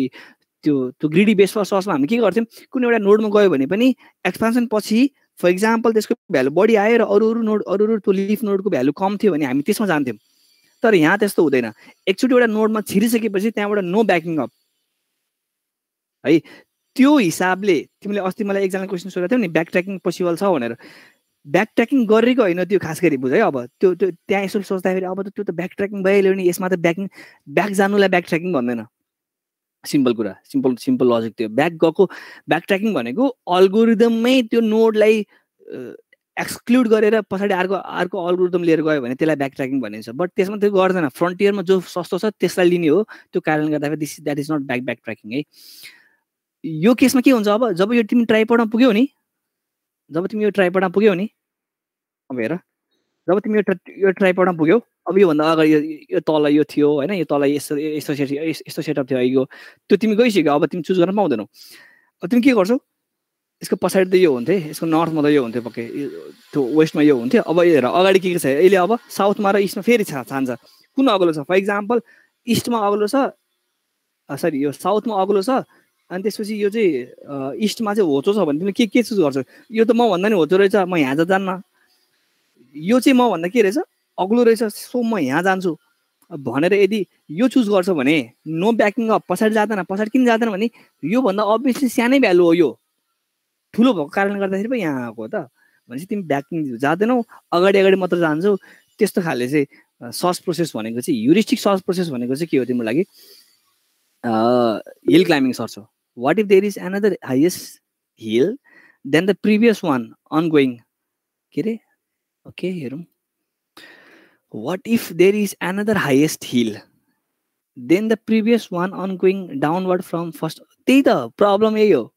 [SPEAKER 1] त्यो ग्रिडी बेस सर्चमा हामी के गर्थ्यौँ, कुनै एउटा नोडमा गयो भने पनि एक्सपान्सन पछि फर इक्जाम्पल त्यसको भ्यालु बढी आयो र अरू त्यो लिफ नोडको भ्यालु कम थियो भने हामी त्यसमा जान्थ्यौँ। तर यहाँ त्यस्तो हुँदैन, एकचोटि एउटा नोडमा छिरिसकेपछि त्यहाँबाट नो ब्याकिङ अप है। त्यो हिसाबले तिमीले अस्ति मलाई एकजना क्वेसन सोधेको थियौ नि, ब्याक ट्र्याकिङ पोसिबल छ भनेर, ब्याक ट्र्याकिङ गरेको होइन त्यो खास गरी बुझ है। अब त्यो त्यहाँ यसो सोच्दाखेरि अब त्यो त ब्याक ट्र्याकिङ भइहाल्यो नि, यसमा त ब्याक जानुलाई ब्याक ट्र्याकिङ भन्दैन, सिम्पल कुरा, सिम्पल लजिक। त्यो ब्याक ट्र्याकिङ भनेको अल्गोरिदममै त्यो नोडलाई एक्सक्लुड गरेर पछाडि अर्को अल्गोरिदम लिएर गयो भने त्यसलाई ब्याक ट्र्याकिङ भनिन्छ, बट त्यसमा त्यो गर्दैन, फ्रन्टियरमा जो सस्तो छ त्यसलाई लिने हो। त्यो कारणले गर्दाखेरि that is not backtracking है। यो केसमा के हुन्छ, अब जब यो तिमी ट्राइपडमा पुग्यौ नि, अब हेर, जब तिमी यो ट्राइपडमा पुग्यौ, अब योभन्दा अगाडि यो तल यो थियो होइन, यो तल यस्तो सेटअप थियो यो, त्यो तिमी गइसक्यो, अब तिमी चुज गर्न पाउँदैनौ। अब तिमी के गर्छौ, यसको पछाडि त यो हुन्थ्यो, यसको नर्थमा त यो हुन्थ्यो पक्कै, त्यो वेस्टमा यो हुन्थ्यो। अब हेर अगाडि के छ, यसले अब साउथमा र इस्टमा फेरि छान्छ, कुन अग्लो छ, फर इक्जाम्पल इस्टमा अग्लो छ, सरी यो साउथमा अग्लो छ, अनि त्यसपछि यो चाहिँ इस्टमा चाहिँ होचो छ भने तिमीले के चुज गर्छौ, यो त म भन्दा नि होचो रहेछ, म यहाँ जान्न, यो चाहिँ म भन्दा के रहेछ, अग्लो रहेछ, सो म यहाँ जान्छु भनेर यदि यो चुज गर्छ भने नो ब्याकिङ अप, पछाडि जाँदैन। पछाडि किन जाँदैन भने योभन्दा अभियसली सानै भ्यालु हो, यो ठुलो भएको कारणले गर्दाखेरि पो यहाँ आएको हो त, भनेपछि तिमी ब्याकिङ जाँदैनौ, अगाडि मात्र जान्छौ। त्यस्तो खाले चाहिँ सर्च प्रोसेस भनेको चाहिँ, ह्युरिस्टिक सर्च प्रोसेस भनेको चाहिँ के हो तिम्रो लागि, हिल क्लाइम्बिङ सर्च हो। What if there is another highest hill than the previous one ongoing, के अरे ओके हेरौँ, what if there is another highest hill than the previous one ongoing downward from first. त्यही त problem, यही हो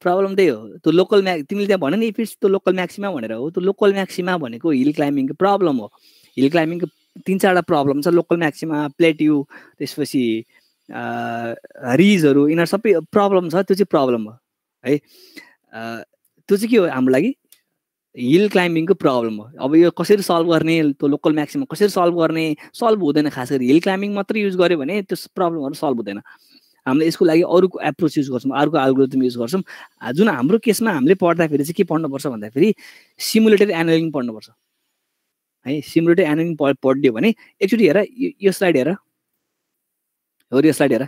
[SPEAKER 1] problem, त्यही हो। त्यो लोकल तिमीले त्यहाँ भन्यो नि इफ इट्स त्यो लोकल म्याक्सिमा भनेर, हो त्यो लोकल म्याक्सिमा भनेको हिल क्लाइम्बिङको प्रब्लम हो। हिल क्लाइम्बिङको 3-4वटा प्रब्लम छ, लोकल म्याक्सिमा, प्लेट्यू, त्यसपछि रिजहरू, यिनीहरू सबै प्रब्लम छ, त्यो चाहिँ प्रब्लम हो है। त्यो चाहिँ के हो हाम्रो लागि, हिल क्लाइम्बिङको प्रब्लम हो। अब यो कसरी सल्भ गर्ने, त्यो लोकल म्याक्सिमा कसरी सल्भ गर्ने, सल्भ हुँदैन। खास गरी हिल क्लाइम्बिङ मात्रै युज गर्यो भने त्यो प्रब्लमहरू सल्भ हुँदैन। हामीले यसको लागि अरूको एप्रोच युज गर्छौँ, अर्को एल्गोरिदम युज गर्छौँ। जुन हाम्रो केसमा हामीले पढ्दाखेरि चाहिँ के पढ्नुपर्छ भन्दाखेरि सिमुलेटेड एनालिसिस पढ्नुपर्छ है। सिमुलेटेड एनालिसिस पढ्यो भने एकचोटि हेर, यो स्लाइड हेर, यो स्लाइड हेर,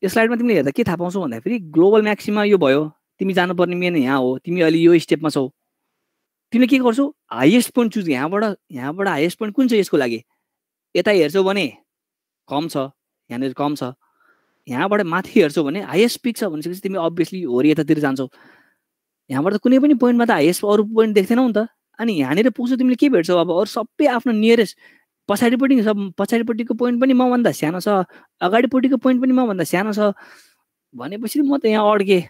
[SPEAKER 1] यो स्लाइडमा तिमीले हेर्दा के थाहा पाउँछौ भन्दाखेरि ग्लोबल म्याक्सिमा यो भयो, तिमी जानुपर्ने मेन यहाँ हो, तिमी अहिले यो स्टेपमा छौ, तिमीले के गर्छौ, हाइएस्ट पोइन्ट चुज, यहाँबाट हाइएस्ट पोइन्ट कुन छ यसको लागि, यता हेर्छौ भने कम छ, यहाँनिर कम छ, यहाँबाट माथि हेर्छौ भने हाइएस्ट पिक छ भनेपछि तिमी अभियसली होरी यतातिर जान्छौ। यहाँबाट त कुनै पनि पोइन्टमा त हाइएस्ट अरू पोइन्ट देख्दैनौ नि त, अनि यहाँनिर पुग्छौ तिमीले के भेट्छौ, अब अरू सबै आफ्नो नियरेस्ट पछाडिपट्टिको पोइन्ट पनि मभन्दा सानो छ, अगाडिपट्टिको पोइन्ट पनि मभन्दा सानो छ, भनेपछि म त यहाँ अड्केँ।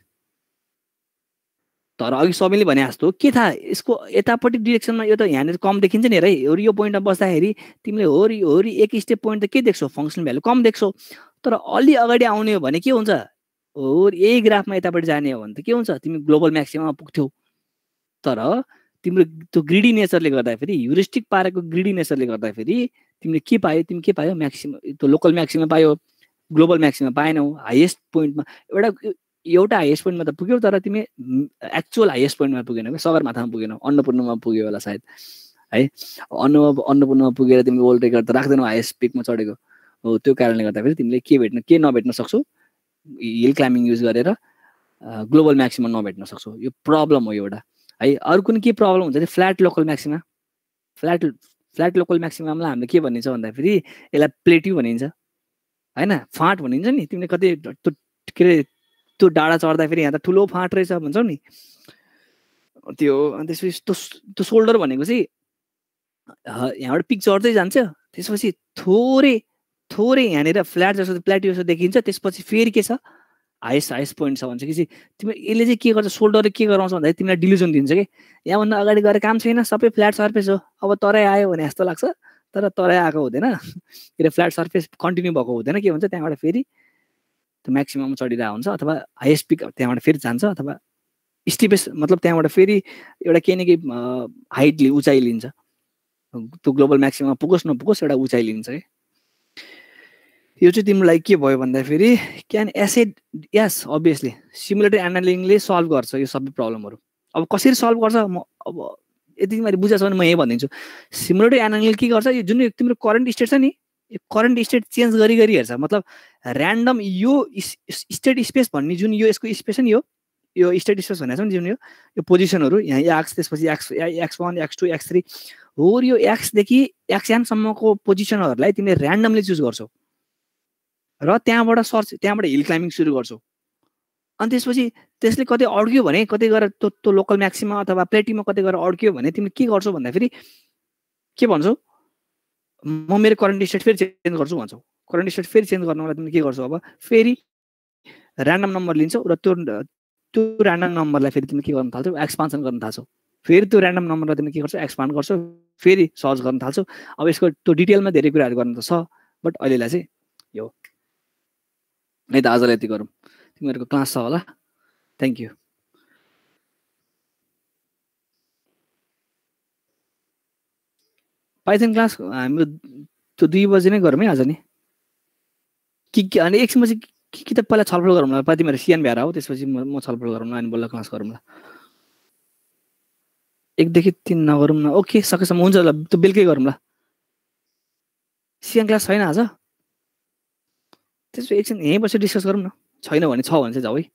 [SPEAKER 1] तर अघि सबैले भने जस्तो के थाहा यसको यतापट्टि डिरेक्सनमा यो त यहाँनिर कम देखिन्छ नि है, यो पोइन्टमा बस्दाखेरि तिमीले होरी एक स्टेप पोइन्ट त के देख्छौ, फङ्सनल भ्यालु कम देख्छौ। तर अलि अगाडि आउने हो भने के हुन्छ, यही ग्राफमा यतापट्टि जाने हो भने त के हुन्छ, तिमी ग्लोबल म्याक्सिमममा पुग्थ्यौ। तर तिम्रो त्यो ग्रिडी नेचरले गर्दाखेरि, ह्युरिस्टिक पारेको ग्रिडी नेचरले गर्दाखेरि तिमीले के पायो, म्याक्सिमम त्यो लोकल म्याक्सिमम पायो, ग्लोबल म्याक्सिमम पाएनौ। हाइएस्ट पोइन्टमा एउटा हाइएस्ट पोइन्टमा त पुग्यौ, तर तिमी एक्चुअल हाइएस्ट पोइन्टमा पुगेनौ क्या, सगरमाथामा पुगेनौ, अन्नपूर्णमा पुग्यो होला सायद है। अन्नपूर्णमा पुगेर तिमीले वर्ल्ड रेकर्ड त राख्दैनौ हाइएस्ट पिकमा चढेको हो। त्यो कारणले गर्दाखेरि तिमीले के नभेट्न सक्छौ, हिल क्लाइम्बिङ युज गरेर ग्लोबल म्याक्सिमम नभेट्न सक्छौ। यो प्रब्लम हो एउटा है। अरू कुनै के प्रब्लम हुन्छ भने flat local maxima, flat local म्याक्सिममलाई हामीले के भनिन्छ भन्दाखेरि यसलाई प्लेट्यू भनिन्छ होइन, फाँट भनिन्छ नि। तिमीले कति के अरे त्यो डाँडा चढ्दाखेरि यहाँ त ठुलो फाँट रहेछ भन्छौ नि त्यो। अनि त्यसपछि त्यो सोल्डर भनेको चाहिँ यहाँबाट पिक चढ्दै जान्छ, त्यसपछि थोरै यहाँनिर फ्ल्याट जस्तो प्लेट्यू जस्तो देखिन्छ, त्यसपछि फेरि के छ हाइएस्ट पोइन्ट छ भन्छ कि चाहिँ तिम्रो यसले चाहिँ के गर्छ, सोल्डरले के गराउँछ भन्दाखेरि तिमीलाई डिल्युजन दिन्छ कि यहाँभन्दा अगाडि गएर काम छैन, सबै फ्ल्याट सर्फेस हो, अब तराई आयो भने जस्तो लाग्छ, तर तराई आएको हुँदैन, के अरे फ्ल्याट सर्फेस कन्टिन्यू भएको हुँदैन। के हुन्छ त्यहाँबाट फेरि त्यो म्याक्सिमम चढिरहेको हुन्छ, अथवा हाइएस्ट पिक त्यहाँबाट फेरि जान्छ, अथवा स्टिपेस्ट मतलब त्यहाँबाट फेरि एउटा केही न केही हाइटले उचाइ लिन्छ। त्यो ग्लोबल म्याक्सिमम पुगोस् नपुगोस् एउटा उचाइ लिन्छ है। यो चाहिँ तिम्रो लागि के भयो भन्दाखेरि क्यान एसेड, यस अभियसली सिमुलेटेड एनालिसिसले सल्भ गर्छ यो सबै प्रब्लमहरू। अब कसरी सल्भ गर्छ म अब यति मैले बुझाएको छ भने म यही भनिदिन्छु। सिमुलेटेड एनालिसिस के गर्छ, यो जुन तिम्रो करेन्ट स्टेट छ नि, यो करेन्ट स्टेट चेन्ज गरी हेर्छ। मतलब ऱ्यान्डम यो स्टेट स्पेस भन्ने जुन यो यसको स्पेस नि, यो स्टेट स्पेस भनेको छ नि जुन यो पोजिसनहरू यहाँ एक्स, त्यसपछि x1 x2 x3 हो, यो एक्सदेखि एक्सएनसम्मको पोजिसनहरूलाई तिमीले ऱ्यान्डमली चुज गर्छौ र त्यहाँबाट हिल क्लाइम्बिङ सुरु गर्छौ। अनि त्यसपछि त्यसले कतै अड्क्यो भने, कतै गएर त्यो लोकल म्याक्सिमम अथवा प्लेटीमा कतै गएर अड्क्यो भने तिमीले के गर्छौ भन्दाखेरि के भन्छौ, म मेरो करेन्ट स्टेट फेरि चेन्ज गर्छु भन्छौ। करेन्ट स्टेट फेरि चेन्ज गर्नलाई तिमीले के गर्छौ, अब फेरि ऱ्यान्डम नम्बर लिन्छौ र त्यो ऱ्यान्डम नम्बरलाई फेरि तिमीले के गर्न थाल्छौ, एक्सपान्सन गर्न थाल्छौ। फेरि त्यो ऱ्यान्डम नम्बरलाई तिमीले के गर्छौ, एक्सपान्ड गर्छौ, फेरि सर्च गर्न थाल्छौ। अब यसको त्यो डिटेलमा धेरै कुराहरू गर्नु त छ, बट अहिलेलाई चाहिँ यो है त आजलाई यति गरौँ। तिमीहरूको क्लास छ होला, थ्याङ्क यू। पाइथन क्लास हाम्रो त्यो 2 बजे नै गरौँ है आज नि। के अनि एकछिनपछि कि त पहिला छलफल गरौँला, तिमीहरू सिएन भएर हो, त्यसपछि म छलफल गरौँला अनि बल्ल क्लास गरौँला। 1 देखि 3 नगरौँ न, ओके सकेसम्म हुन्छ ल, त्यो बेलुकै गरौँला। सिएन क्लास छैन आज, त्यसो एकछिन यहीँ बसेर डिस्कस गरौँ न। छैन भने 6 भने चाहिँ जाऊ है।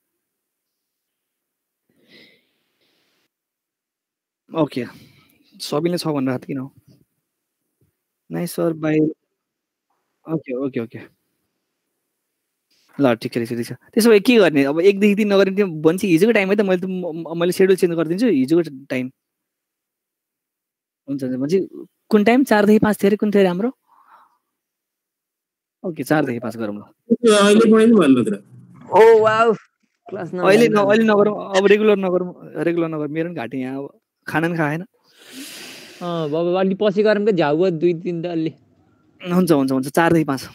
[SPEAKER 1] ओके सबैले 6 भनेर हात किन हो, नाइस सर बाई। ओके ल ठिक छ। त्यसो भए के गर्ने अब, 1 देखि 3 नगर्ने त्यो भन्छ हिजोको टाइम है त, मैले सेड्युल चेन्ज गरिदिन्छु हिजोको टाइम हुन्छ भन्छ। कुन टाइम 4 देखि 5 थियो, कुन थियो राम्रो? ओके 4 देखि 5 गरौँ ल।
[SPEAKER 3] ओ वाउ क्लास न
[SPEAKER 1] अहिले नगरौँ, अब रेगुलर नगरौँ। मेरो पनि घाँटी यहाँ अब खाना पनि खाएन।
[SPEAKER 3] बाबा अलि पछि गरौँ के, झ्याउ 2-3 त अलि
[SPEAKER 1] हुन्छ 4 देखि 5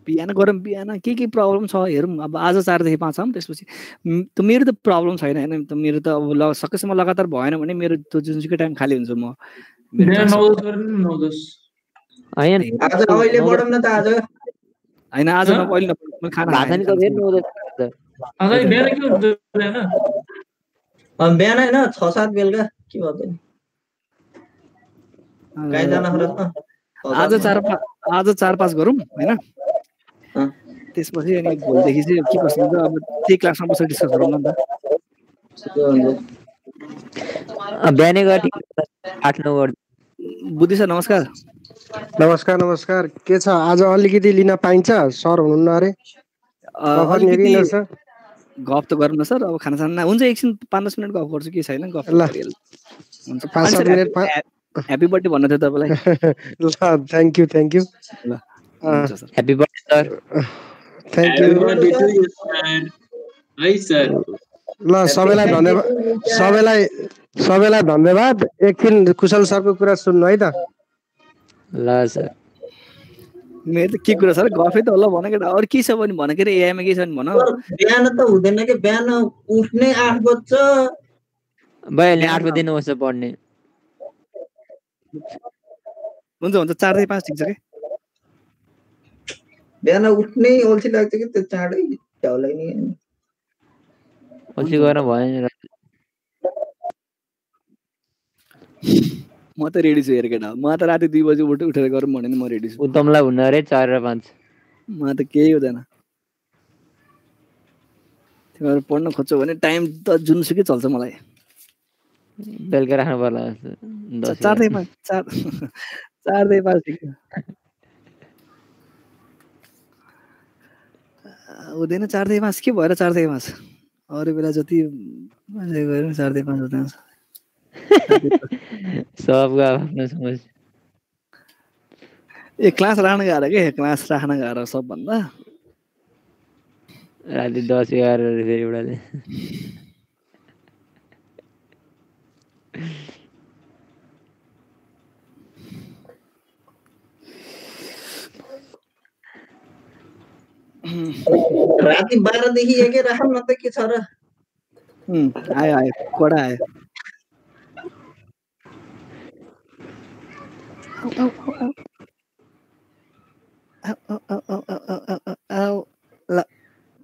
[SPEAKER 1] बिहान गरौँ। बिहान के प्रब्लम छ हेरौँ। अब आज 4 देखि 5 छौँ, त्यसपछि त मेरो त प्रब्लम छैन होइन, त मेरो त अब सकेसम्म लगातार भएन भने मेरो त्यो जुनसुकै टाइम खाली हुन्छ। म होइन आज अहिले खाना
[SPEAKER 4] बिहान होइन 6-7 बेलुका के भयो
[SPEAKER 1] आज 4-5 गरौँ होइन। त्यसपछि अनि भोलिदेखि चाहिँ के कसो हुन्छ अब त्यही क्लासमा बसेर डिस्कस गरौँ न त।
[SPEAKER 3] बिहानै गरी 8-9 गर्दै।
[SPEAKER 1] बुद्धि सर नमस्कार।
[SPEAKER 5] नमस्कार। के छ आज अलिकति लिन पाइन्छ? सर हुनुहुन्न अरे?
[SPEAKER 1] गफ त गरौँ न सर। अब खाना हुन्छ, एकछिन 5-10 मिनट गफ गर्छु, के छैन गफ
[SPEAKER 5] हुन्छ। 5-7 मिनट
[SPEAKER 1] ह्यापी बर्थडे भन्नु थियो तपाईँलाई।
[SPEAKER 5] ल थ्याङ्क यू
[SPEAKER 1] ल हुन्छ sir,
[SPEAKER 3] happy birthday sir.
[SPEAKER 5] Thank you.
[SPEAKER 6] है सर
[SPEAKER 5] ल सबैलाई धन्यवाद सबैलाई धन्यवाद। एकछिन कुशल सरको कुरा सुन्नु है त।
[SPEAKER 3] ल सर
[SPEAKER 1] मेरो त के कुरा छ र गफै त होला भन केटा अरू के छ भने भन के रे एआईमा के छ भने भन
[SPEAKER 4] बिहान त हुँदैन कि बिहान उठ्ने 8 बज्छ
[SPEAKER 3] भइहाल्ने 8 बजे दिनु पर्छ पढ्ने
[SPEAKER 1] हुन्छ 4 देखि 5 ठिक छ के
[SPEAKER 4] बिहान उठ्ने अल्छी लाग्छ कि त्यो चाँडै झ्याउलाई नि
[SPEAKER 3] अल्छी गर्न भएन
[SPEAKER 1] म त रेडी छु हेर केटा म त राति 2 बजे उठेर गरौँ भने म रेडी छु
[SPEAKER 3] उत्तमलाई हुन्न रे 4 र 5
[SPEAKER 1] म त केही हुँदैन तिमीहरू पढ्न खोज्छौ भने टाइम त जुनसुकै चल्छ मलाई
[SPEAKER 3] बेलुका राख्नु पर्ला
[SPEAKER 1] 4 देखि 5 ठिक छ हुँदैन 4 देखि 5 के भएर 4 देखि 5 अरू बेला जति मान्छे गएर 4 देखि 5 हुँदैन
[SPEAKER 3] सबको आफ्नो समस्या
[SPEAKER 1] ए क्लास राख्न गाह्रो के क्लास राख्न गाह्रो सबभन्दा
[SPEAKER 3] राति 10 11 फेरि एउटाले
[SPEAKER 4] राति 12 देखि 1 राखौँ न त के छ र
[SPEAKER 1] आयो कडा आयो ल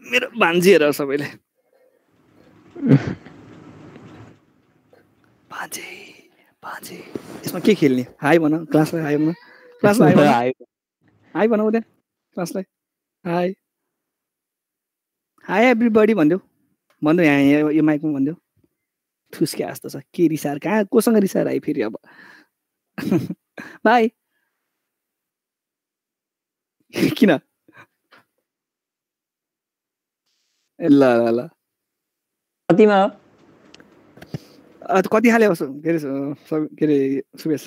[SPEAKER 1] मेरो भान्जीहरू सबैले भान्जी यसमा के खेल्ने हाई भन क्लासलाई हाई भन क्लासलाई हाई भन उदय क्लासलाई हाई हाई एभ्रीबडी भन्देऊ यहाँ यो माइकमा भन्देऊ ठुस्के जस्तो छ के रिसाएर कहाँ कोसँग रिसाएर आयो फेरि अब बाई किन ल ल ल
[SPEAKER 3] कतिमा हो
[SPEAKER 1] कति हाले के अरे सुवेश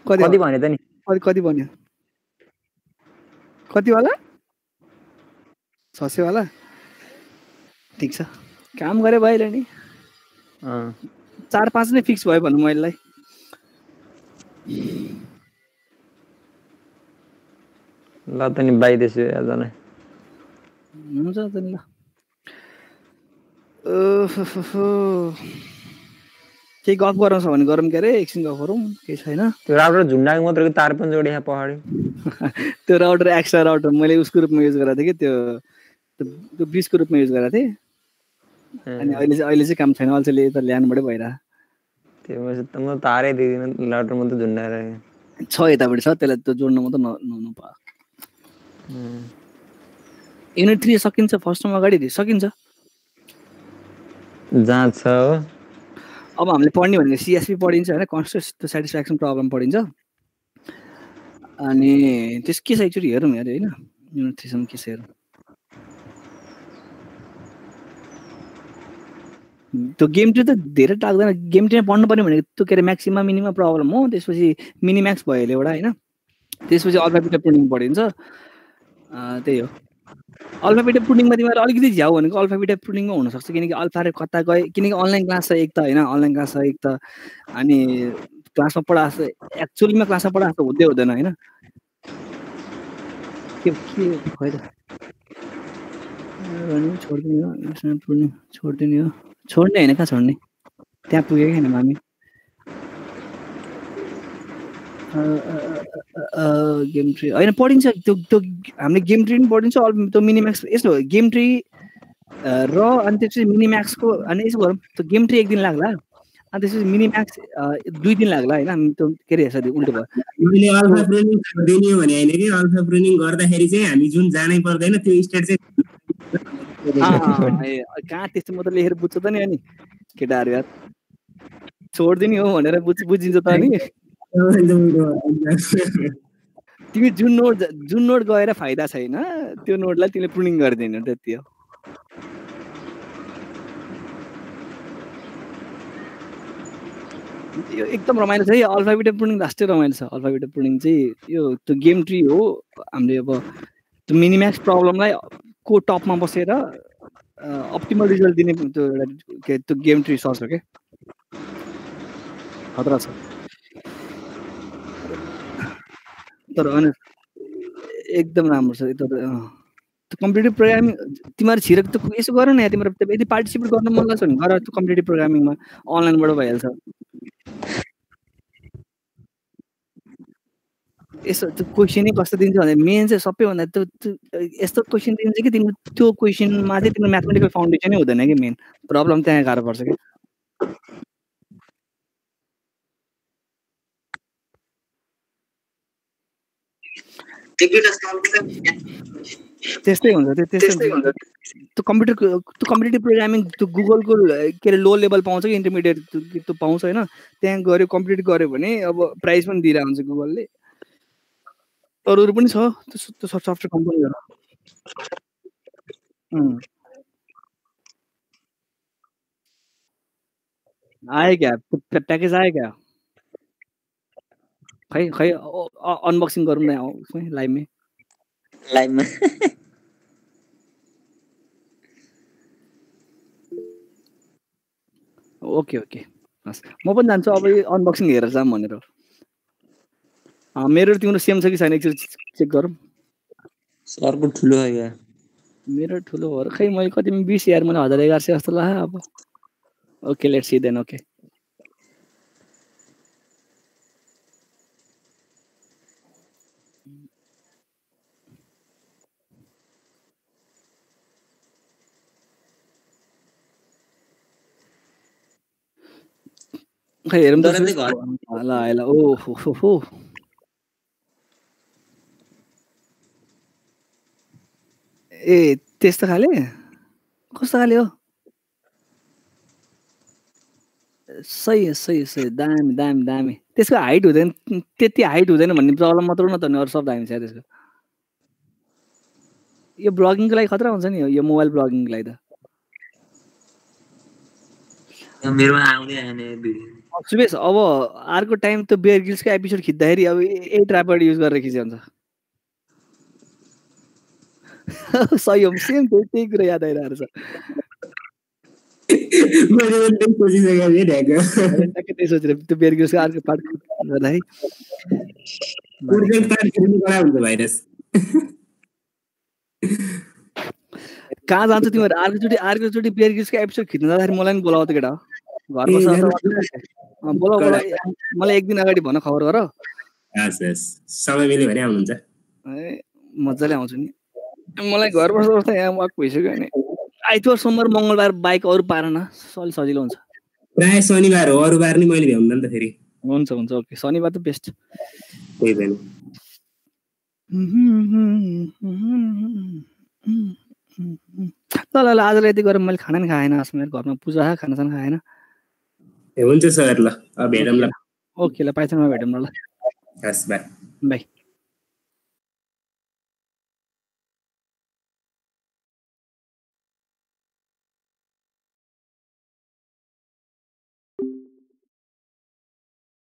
[SPEAKER 3] कति भन्यो त नि
[SPEAKER 1] कति भन्यो कति वाला 600 वाला ठिक छ काम गरे भइहाल्यो नि 4-5 नै फिक्स भयो भन्नु मैले
[SPEAKER 3] ल त नि बाइदेछु याजना
[SPEAKER 1] हुन्छ त नि ल केही गफ गराउँछ भने गरौँ के अरे एकछिन गफ गरौँ केही छैन
[SPEAKER 3] त्यो राउटर झुन्डाको मात्रको तार पनि जोडे यहाँ पहाडी
[SPEAKER 1] त्यो राउटर एक्स्ट्रा राउटर मैले उसको रूपमा युज गरेको थिएँ कि त्यो 20 को रूपमा युज गरेको थिएँ अनि अहिले चाहिँ काम छैन अल्छीले त ल्यान्डबाटै भइरहेको
[SPEAKER 3] त्यो म तारै दिदिन राउटर मात्र झुन्डाएर
[SPEAKER 1] छ यतापट्टि छ त्यसलाई त्यो जोड्न मात्र नहुनु पायो युनिट 3 सकिन्छ फर्स्टमा अगाडि सकिन्छ
[SPEAKER 3] जहाँ छ हो
[SPEAKER 1] अब हामीले पढ्ने भनेको सीएसपी पढिन्छ हैन कन्स्ट्रक्ट सेटिस्फ्याक्सन प्रब्लम पढिन्छ अनि त्यस के छ एकचोटि हेरौँ यार हैन युनिट 3 सम्म के छ हेरौँ त्यो गेम ट्री त धेरै लाग्दैन गेम ट्रीमा पढ्नु पर्ने भनेको त्यो के अरे म्याक्सिमम मिनिमम प्रब्लम हो त्यसपछि मिनिम्याक्स भयो एउटा हैन त्यसपछि अल्फा बिटा प्रुनिङ पढिन्छ त्यही हो अल्फा बिटा प्रुनिङमा तिमीहरु अलिकति झ्याउ भनेको अल्फा बिटा प्रुनिङमा हुन सक्छ किनकि अल्फा रे कता गए किनकि अनलाइन क्लास छ एक त हैन अनलाइन क्लास छ एक त अनि क्लासमा पढाएको एक्चुअलीमा क्लासमा पढाएको हुँदैन हैन के खै त रनिङ छोड्दिनु हो प्रुनिङ छोड्दिनु हो छोड्ने हैन कहाँ छोड्ने त्यहाँ पुगेको हैन हामी गेम ट्री हैन पढिन्छ त्यो हामीले गेम ट्री पनि पढिन्छ त्यो मिनिम्याक्स यस्तो गेम ट्री र अनि त्यसपछि मिनिम्याक्सको अनि यसो गरौँ त्यो गेम ट्री एक दिन लाग्ला अनि त्यसपछि मिनिम्याक्स 2 दिन लाग्ला हैन त्यो के रे यसरी उल्टो भयो
[SPEAKER 6] मैले अल्फा प्रुनिङ छोड्दिनु भने हैन कि अल्फा प्रुनिङ गर्दाखेरि चाहिँ हामी जुन जानै पर्दैन त्यो स्टेट चाहिँ
[SPEAKER 1] कहाँ त्यस्तो म त लेखेर बुझ्छ त नि अनि केटाहरु यार छोड्दिने हो भनेर बुझिन्छ त नि तिमी जुन नोड गएर फाइदा छैन त्यो नोडलाई तिमीले प्रुनिङ गर्दिनौ त्यति हो यो एकदम रमाइलो छ यो अल्फा बिटा प्रुनिङ लास्टै रमाइलो छ अल्फा बिटा प्रुनिङ चाहिँ यो त्यो गेम ट्री हो हामीले अब त्यो मिनिम्याक्स प्रब्लमलाई को टपमा बसेर अप्टिमल रिजल्ट दिने त्यो एउटा त्यो गेम ट्री सर्च हो के खतरा छ तर अनि एकदम राम्रो छ त्यो कम्पिटिटिभ प्रोग्रामिङ तिमीहरू छिरेर त यसो गर न तिम्रो यदि पार्टिसिपेट गर्न मन लाग्छ भने गर त्यो कम्पिटिटिभ प्रोग्रामिङमा अनलाइनबाट भइहाल्छ यसो त्यो क्वेसनै कस्तो दिन्छ भने मेन चाहिँ सबैभन्दा त्यो यस्तो क्वेसन दिन्छ कि तिम्रो त्यो क्वेसनमा चाहिँ तिम्रो म्याथमेटिकल फाउन्डेसनै हुँदैन कि मेन प्रब्लम त्यहाँ गाह्रो पर्छ कि त्यस्तै हुन्छ त्यो कम्पिटिटिभ प्रोग्रामिङ त्यो गुगलको के अरे लो लेभल पाउँछ कि इन्टरमिडिएट त्यो पाउँछ होइन त्यहाँ गऱ्यो कम्प्लिट गऱ्यो भने अब प्राइज पनि दिइरहेको हुन्छ गुगलले अरू पनि छ त्यो सफ्टवेयर कम्पनीहरू आयो क्या प्याकेज आयो क्या खै अनबक्सिङ गरौँ न उसमै लाइभमै ओके हस् म पनि जान्छु अब अनबक्सिङ हेरेर जाऊँ भनेर मेरो तिम्रो सेम छ कि छैन एकचोटि चेक गरौँ
[SPEAKER 3] सरको ठुलो हो या
[SPEAKER 1] मेरो ठुलो हो खै मैले कति 20 यार मैले 1100 जस्तो लाग्यो अब okay let's see then okay खै हेरौँ त ल ओहो ए त्यस्तो खाले कस्तो खाले हो सही दामी त्यसको हाइट हुँदैन त्यति हाइट हुँदैन भन्ने प्रब्लम मात्र न त नि अरू सब दामी छ त्यसको यो ब्लगिङको लागि खतरा हुन्छ नि यो मोबाइल ब्लगिङको लागि त
[SPEAKER 3] मेरोमा आउँदै आएन भिडियो
[SPEAKER 1] सुबेश अब अर्को टाइम त बेयर गिल्सको एपिसोड खिच्दाखेरि अब 8 ट्राइपड युज गरेर खिच्यो हुन्छ सही हो सेम त्यही कुरा याद आइरहेको छ
[SPEAKER 6] मैले पनि त्यही सोचिसकेको थिएँ ढ्याक्क
[SPEAKER 1] त्यही सोचेर त्यो बेयर गिल्सको अर्को पार्ट गर्दाखेरि
[SPEAKER 6] उर्जेन्ट पार्ट खेल्नु कडा हुन्छ भाइरस
[SPEAKER 1] कहाँ जान्छ तिमीहरू अर्कोचोटि बेयर गिल्सको एपिसोड खिच्न जाँदाखेरि मलाई पनि बोलाउ त केटा घर बस्न बोलाउ मलाई एक दिन अगाडि भन खबर गर
[SPEAKER 6] हस् समय मिल्यो भने आउनुहुन्छ
[SPEAKER 1] ए मजाले आउँछु नि मलाई घर बस्दा यहाँ वाक भइसक्यो भने आइतबार सोमबार मङ्गलबार बाइक अरू पारेन सजिलो हुन्छ
[SPEAKER 6] प्राय शनिबार हो अरू बार नि मैले भ्याउँदैन त फेरि
[SPEAKER 1] हुन्छ ओके शनिबार त बेस्ट
[SPEAKER 6] त्यही पनि
[SPEAKER 1] ल आजलाई यति गरेर मैले खाना नि खाएन आज मेरो घरमा पूजा खानासाना खाएन
[SPEAKER 6] हुन्छ सर ल अब भेटौँ ल
[SPEAKER 1] ओके ल पाइथनमा भेटौँ न ल
[SPEAKER 6] हस् बाई
[SPEAKER 1] बाई